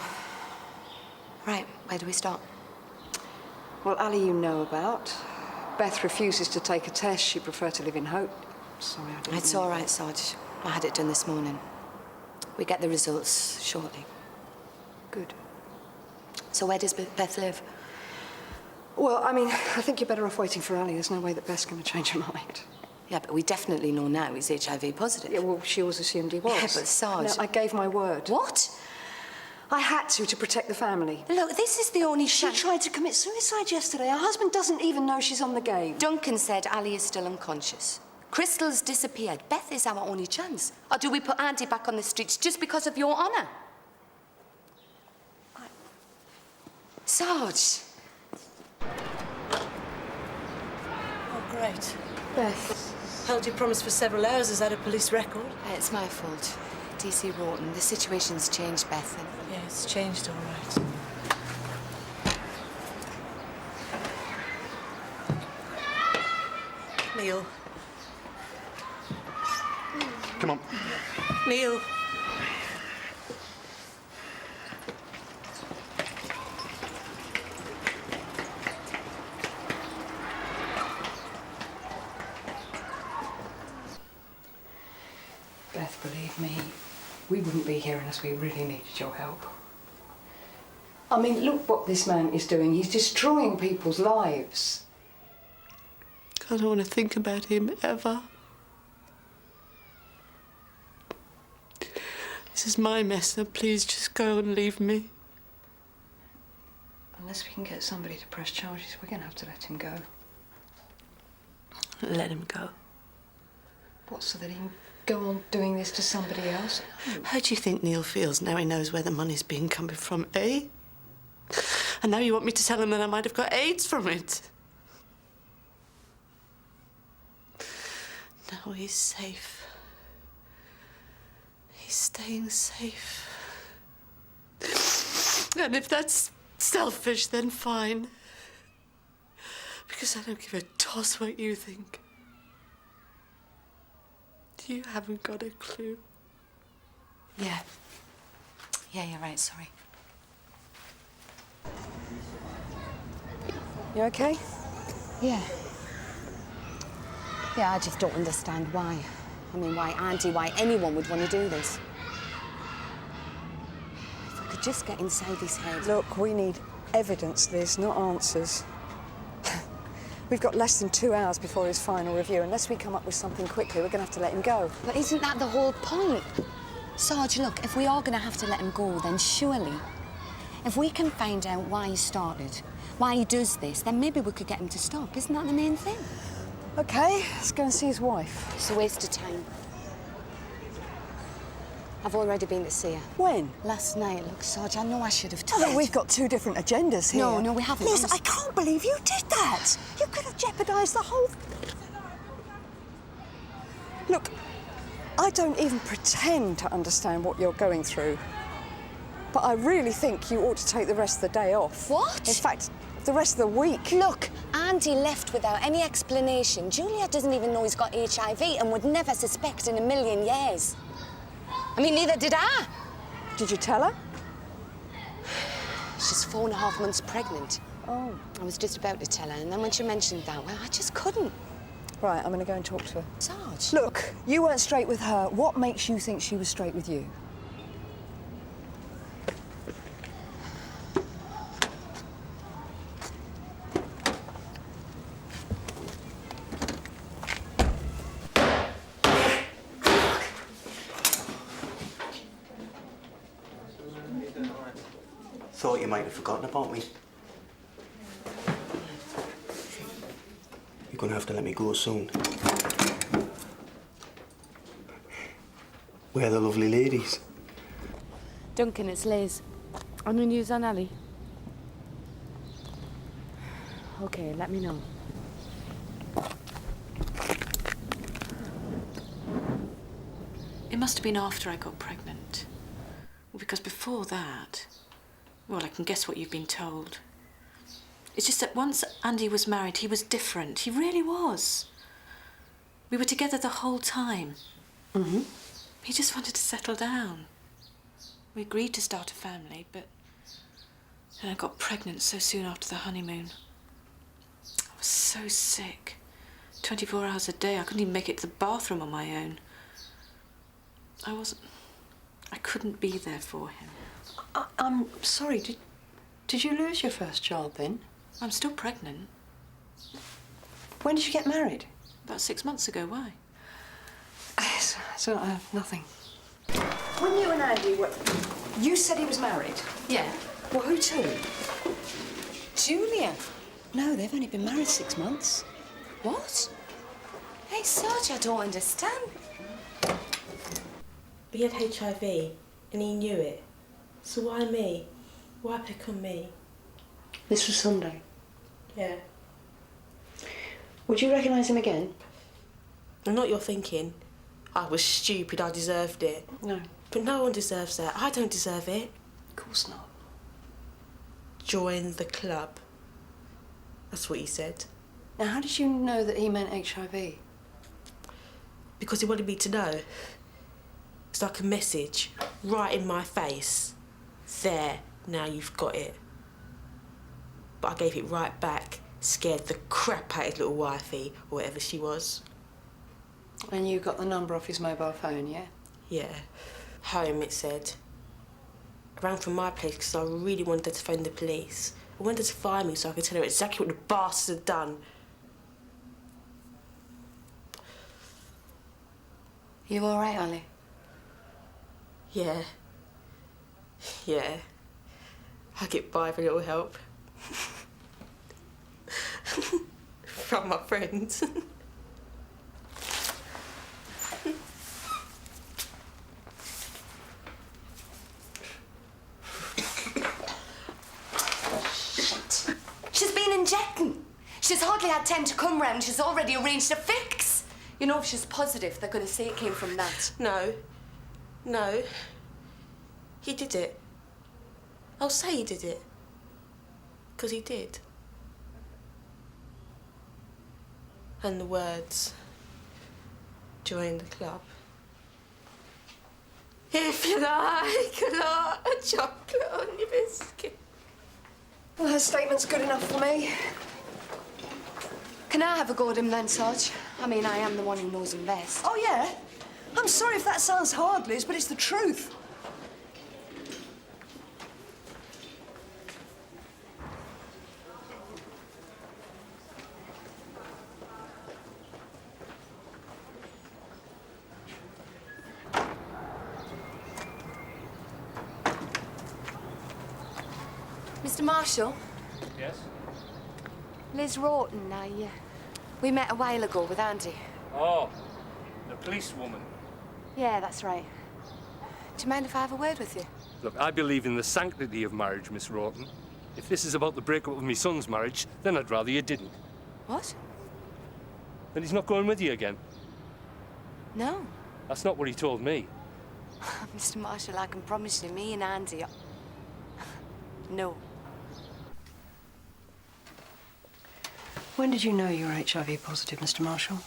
Right, where do we start? Well, Ali you know about. Beth refuses to take a test. She'd prefer to live in hope. Sorry, I didn't It's know all that. right, Sarge. I had it done this morning. We get the results shortly. Good. So where does Beth live? Well, I mean, I think you're better off waiting for Ali. There's no way that Beth's going to change her mind. Yeah, but we definitely know now he's HIV positive. Yeah, well, she always assumed he was. Yeah, but Sarge... No, I gave my word. What? I had to protect the family. Look, this is the only She tried to commit suicide yesterday. Her husband doesn't even know she's on the game. Duncan said Ali is still unconscious. Crystal's disappeared. Beth is our only chance. Or do we put Auntie back on the streets just because of your honour? Sarge. Oh, great. Beth. Held your promise for several hours. Is that a police record? It's my fault. DC Rawton. The situation's changed, Beth. Yeah, it's changed all right. Neil. Come on. Neil. Beth, believe me, we wouldn't be here unless we really needed your help. I mean, look what this man is doing. He's destroying people's lives. I don't want to think about him ever. This is my mess, now please just go and leave me. Unless we can get somebody to press charges, we're going to have to let him go. Let him go. What, so that he can go on doing this to somebody else? How do you think Neil feels now he knows where the money's being coming from, eh? And now you want me to tell him that I might have got AIDS from it? Now he's safe. He's staying safe. And if that's selfish, then fine. Because I don't give a toss what you think. You haven't got a clue. Yeah. Yeah, you're right, sorry. You okay? Yeah. Yeah, I just don't understand why. I mean, why Auntie, why anyone would want to do this. just get inside his head. Look, we need evidence, Liz, not answers. We've got less than 2 hours before his final review. Unless we come up with something quickly, we're going to have to let him go. But isn't that the whole point? Sarge, look, if we are going to have to let him go, then surely, if we can find out why he started, why he does this, then maybe we could get him to stop. Isn't that the main thing? OK, let's go and see his wife. It's a waste of time. I've already been to see her. When? Last night. Look, Sarge, I know I should have told you. Oh, we've got 2 different agendas here. No, we haven't. Liz, I can't believe you did that. You could have jeopardised the whole... Look, I don't even pretend to understand what you're going through. But I really think you ought to take the rest of the day off. What? In fact, the rest of the week. Look, Andy left without any explanation. Juliet doesn't even know he's got HIV and would never suspect in a million years. I mean, neither did I. Did you tell her? She's 4.5 months pregnant. Oh. I was just about to tell her, and then when she mentioned that, well, I just couldn't. Right, I'm going to go and talk to her. Sarge. Look, you weren't straight with her. What makes you think she was straight with you? Thought you might have forgotten about me. You're gonna have to let me go soon. Where are the lovely ladies? Duncan, it's Liz. Any news on Ellie? OK, let me know. It must have been after I got pregnant. Because before that... Well, I can guess what you've been told. It's just that once Andy was married, he was different. He really was. We were together the whole time. Mm-hmm. He just wanted to settle down. We agreed to start a family, but then I got pregnant so soon after the honeymoon. I was so sick. 24 hours a day. I couldn't even make it to the bathroom on my own. I couldn't be there for him. I'm sorry, did you lose your first child then? I'm still pregnant. When did you get married? About 6 months ago. Why? So, nothing. When you and Andy were... You said he was married? Yeah. Well, who to? Julia. No, they've only been married 6 months. What? Hey, Sarge, I don't understand. He had HIV and he knew it. So why me? Why pick on me? This was Sunday. Yeah. Would you recognise him again? I'm not you're thinking. I was stupid, I deserved it. No. But no one deserves that. I don't deserve it. Of course not. Join the club. That's what he said. Now, how did you know that he meant HIV? Because he wanted me to know. It's like a message right in my face. There, now you've got it. But I gave it right back, scared the crap out of his little wifey, or whatever she was. And you got the number off his mobile phone, yeah? Yeah. Home, it said. I ran from my place because I really wanted her to phone the police. I wanted her to find me so I could tell her exactly what the bastard had done. You all right, Ollie? Yeah. Yeah. I get by with a little help. From my friends. She's been injecting. She's hardly had time to come round. She's already arranged a fix. You know, if she's positive, they're going to say it came from that. No. No. He did it. I'll say he did it. Because he did. And the words. Join the club. If you like a lot of chocolate on your biscuit. Well, her statement's good enough for me. Can I have a go at him then, Sarge? I mean, I am the one who knows him best. Oh, yeah? I'm sorry if that sounds hard, Liz, but it's the truth. Mr. Marshall? Yes? Liz Rawton, we met a while ago with Andy. Oh, the policewoman. Yeah, that's right. Do you mind if I have a word with you? Look, I believe in the sanctity of marriage, Miss Rawton. If this is about the breakup of my son's marriage, then I'd rather you didn't. What? Then he's not going with you again. No. That's not what he told me. Mr. Marshall, I can promise you, me and Andy... No. When did you know you were HIV positive, Mr. Marshall?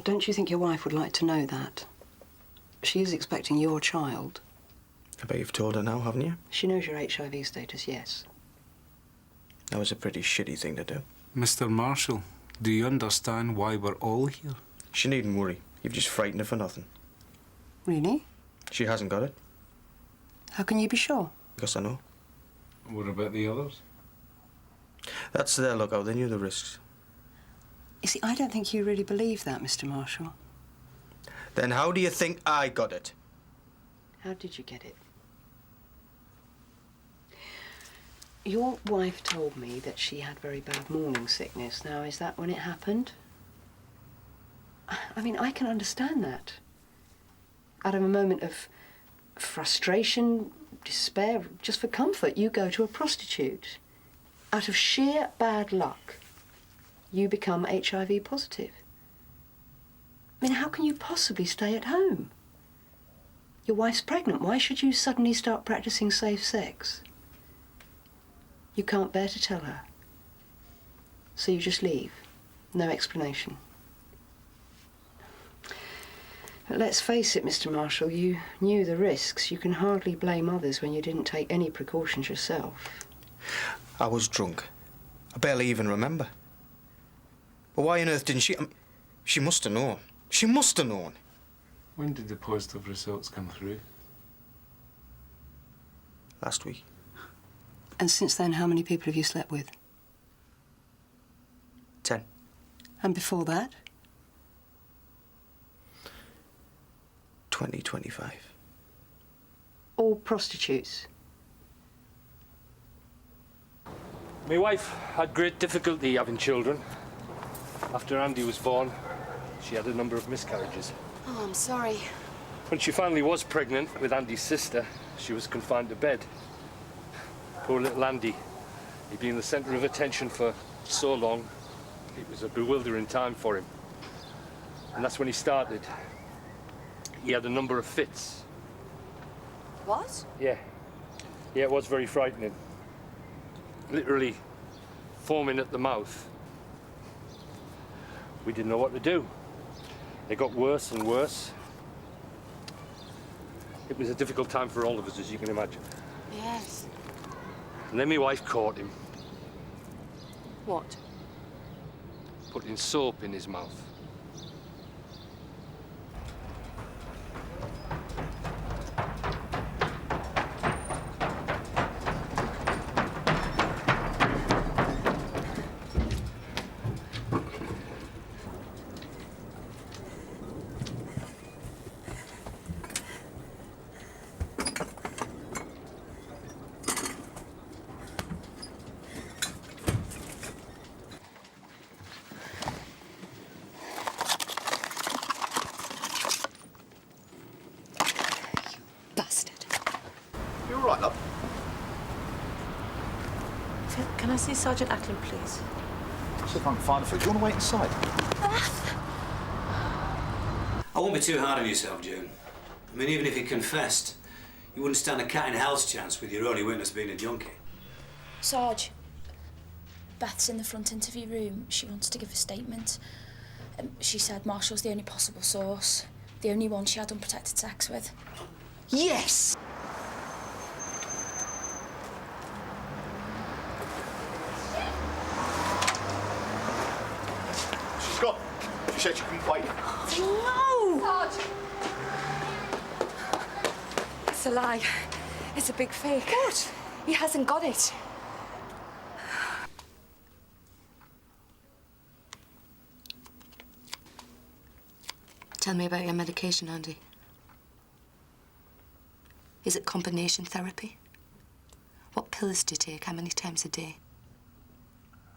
Don't you think your wife would like to know that? She is expecting your child. I bet you've told her now, haven't you? She knows your HIV status, yes. That was a pretty shitty thing to do. Mr. Marshall, do you understand why we're all here? She needn't worry. You've just frightened her for nothing. Really? She hasn't got it. How can you be sure? Because I know. What about the others? That's their lookout. They knew the risks. You see, I don't think you really believe that, Mr. Marshall. Then how do you think I got it? How did you get it? Your wife told me that she had very bad morning sickness. Now, is that when it happened? I mean, I can understand that. Out of a moment of frustration, despair, just for comfort, you go to a prostitute. Out of sheer bad luck, you become HIV positive. I mean, how can you possibly stay at home? Your wife's pregnant. Why should you suddenly start practicing safe sex? You can't bear to tell her. So you just leave. No explanation. But let's face it, Mr. Marshall, you knew the risks. You can hardly blame others when you didn't take any precautions yourself. I was drunk. I barely even remember. But why on earth didn't she... she must have known. She must have known. When did the positive results come through? Last week. And since then, how many people have you slept with? 10. And before that? 20, 25. All prostitutes? My wife had great difficulty having children. After Andy was born, she had a number of miscarriages. Oh, I'm sorry. When she finally was pregnant with Andy's sister, she was confined to bed. Poor little Andy. He'd been the centre of attention for so long, it was a bewildering time for him. And that's when he started. He had a number of fits. What? Yeah. Yeah, it was very frightening. Literally foaming at the mouth. We didn't know what to do. They got worse and worse. It was a difficult time for all of us, as you can imagine. Yes. And then my wife caught him, What? putting soap in his mouth. right, love? Phil, can I see Sergeant Ackland, please? See if I can find her. Do you want to wait inside? I won't be too hard on yourself, June. I mean, even if you confessed, you wouldn't stand a cat in hell's chance with your only witness being a junkie. Sarge, Beth's in the front interview room. She wants to give a statement. She said Marshall's the only possible source, the only one she had unprotected sex with. Yes! She's gone. She said she couldn't wait. No! Sarge! It's a lie. It's a big fake. What? He hasn't got it. Tell me about your medication, Andy. Is it combination therapy? What pills do you take? How many times a day?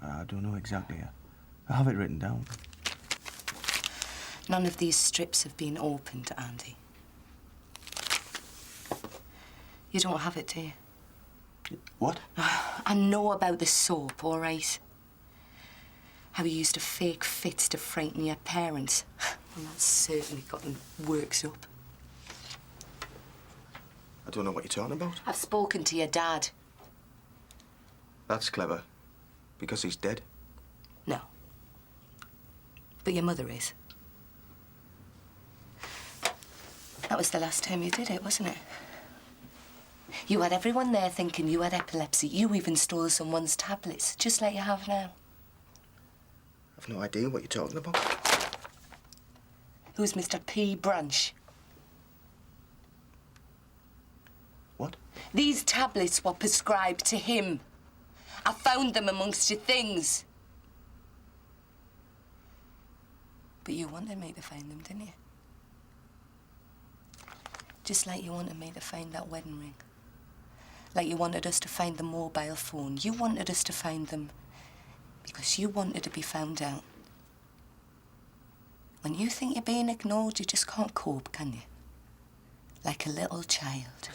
I don't know exactly. I have it written down. None of these strips have been opened, Andy. You don't have it, do you? What? I know about the soap, all right? How you used to fake fits to frighten your parents. Well, that's certainly got them works up. I don't know what you're talking about. I've spoken to your dad. That's clever. Because he's dead. No. But your mother is. That was the last time you did it, wasn't it? You had everyone there thinking you had epilepsy. You even stole someone's tablets, just like you have now. I've no idea what you're talking about. Who's Mr. P. Branch? What? These tablets were prescribed to him. I found them amongst your things. But you wanted me to find them, didn't you? Just like you wanted me to find that wedding ring. Like you wanted us to find the mobile phone. You wanted us to find them because you wanted to be found out. When you think you're being ignored, you just can't cope, can you? Like a little child.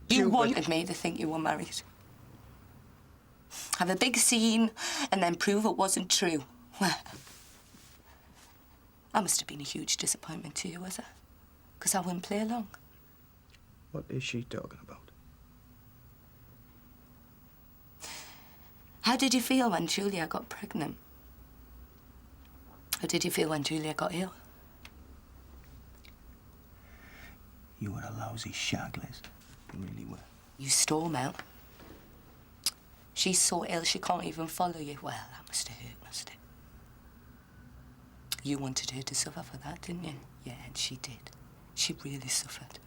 You wanted me to think you were married. Have a big scene and then prove it wasn't true. Well, I must have been a huge disappointment to you, was I? Because I wouldn't play along. What is she talking about? How did you feel when Julia got pregnant? How did you feel when Julia got ill? You were a lousy shag, Liz. You really were. You storm out. She's so ill she can't even follow you. Well, that must have hurt, must it? You wanted her to suffer for that, didn't you? Yeah, and she did. She really suffered.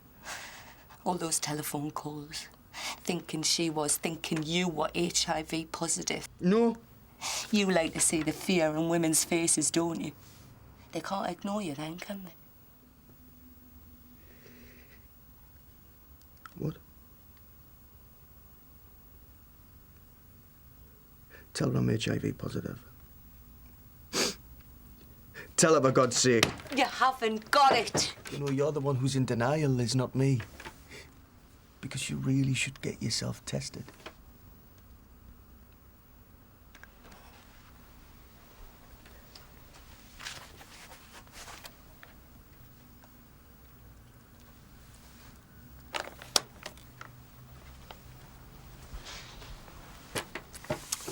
All those telephone calls, thinking you were HIV positive. No. You like to see the fear in women's faces, don't you? They can't ignore you then, can they? What? Tell her I'm HIV positive. Tell her, for God's sake. You haven't got it. You know, you're the one who's in denial, Liz, not me. Because you really should get yourself tested.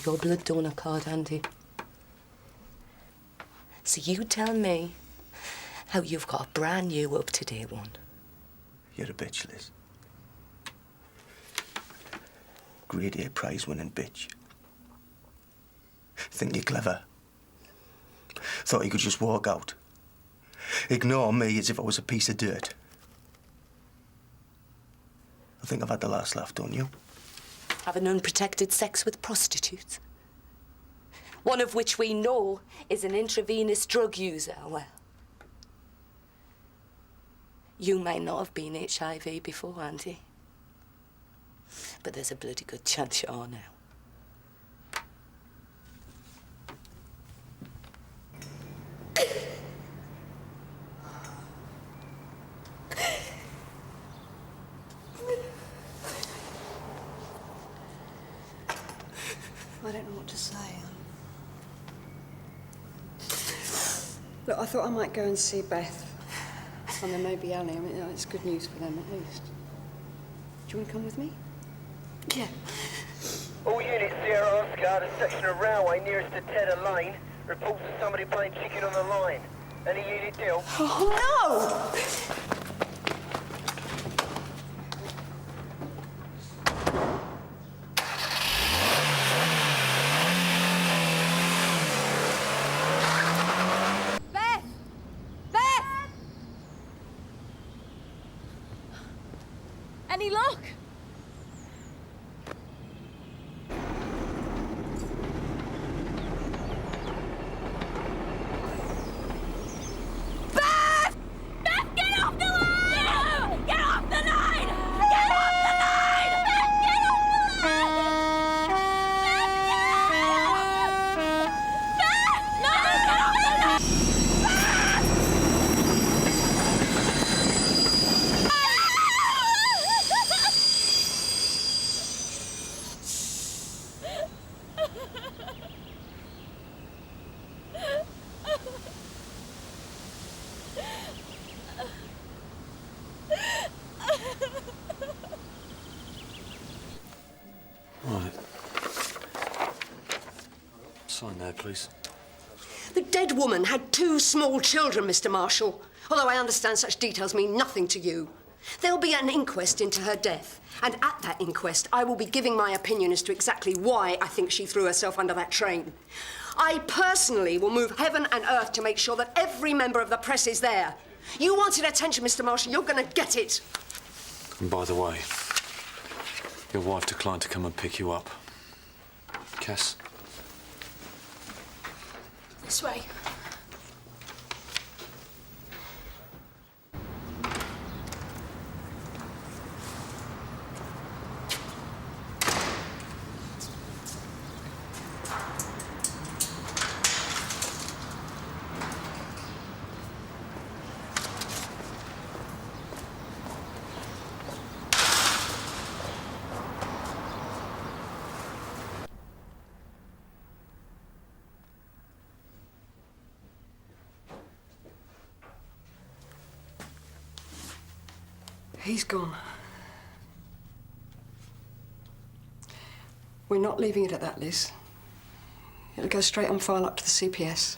Your blood donor card, Andy. So you tell me how you've got a brand new up-to-date one. You're a bitch, Liz. Grade A prize-winning bitch. Think you're clever. Thought you could just walk out. Ignore me as if I was a piece of dirt. I think I've had the last laugh, don't you? Having unprotected sex with prostitutes. One of which we know is an intravenous drug user. Well, you might not have been HIV before, Andy. But there's a bloody good chance you are now. I don't know what to say. Look, I thought I might go and see Beth. And then maybe Ali. I mean, it's good news for them, at least. Do you want to come with me? Yeah. All units, Sierra Oscar, the section of railway nearest to Tedder Lane. Reports of somebody playing chicken on the line. Any unit deal? Oh, no! Any luck? Beth! Beth, get off the line! Get off the line! Get off the line! Beth, get off the line! there, please? The dead woman had 2 small children, Mr. Marshall. Although I understand such details mean nothing to you. There'll be an inquest into her death. And at that inquest, I will be giving my opinion as to exactly why I think she threw herself under that train. I personally will move heaven and earth to make sure that every member of the press is there. You wanted attention, Mr. Marshall. You're going to get it. And by the way, your wife declined to come and pick you up. Cass? This way. He's gone. We're not leaving it at that, Liz. It'll go straight on file up to the CPS.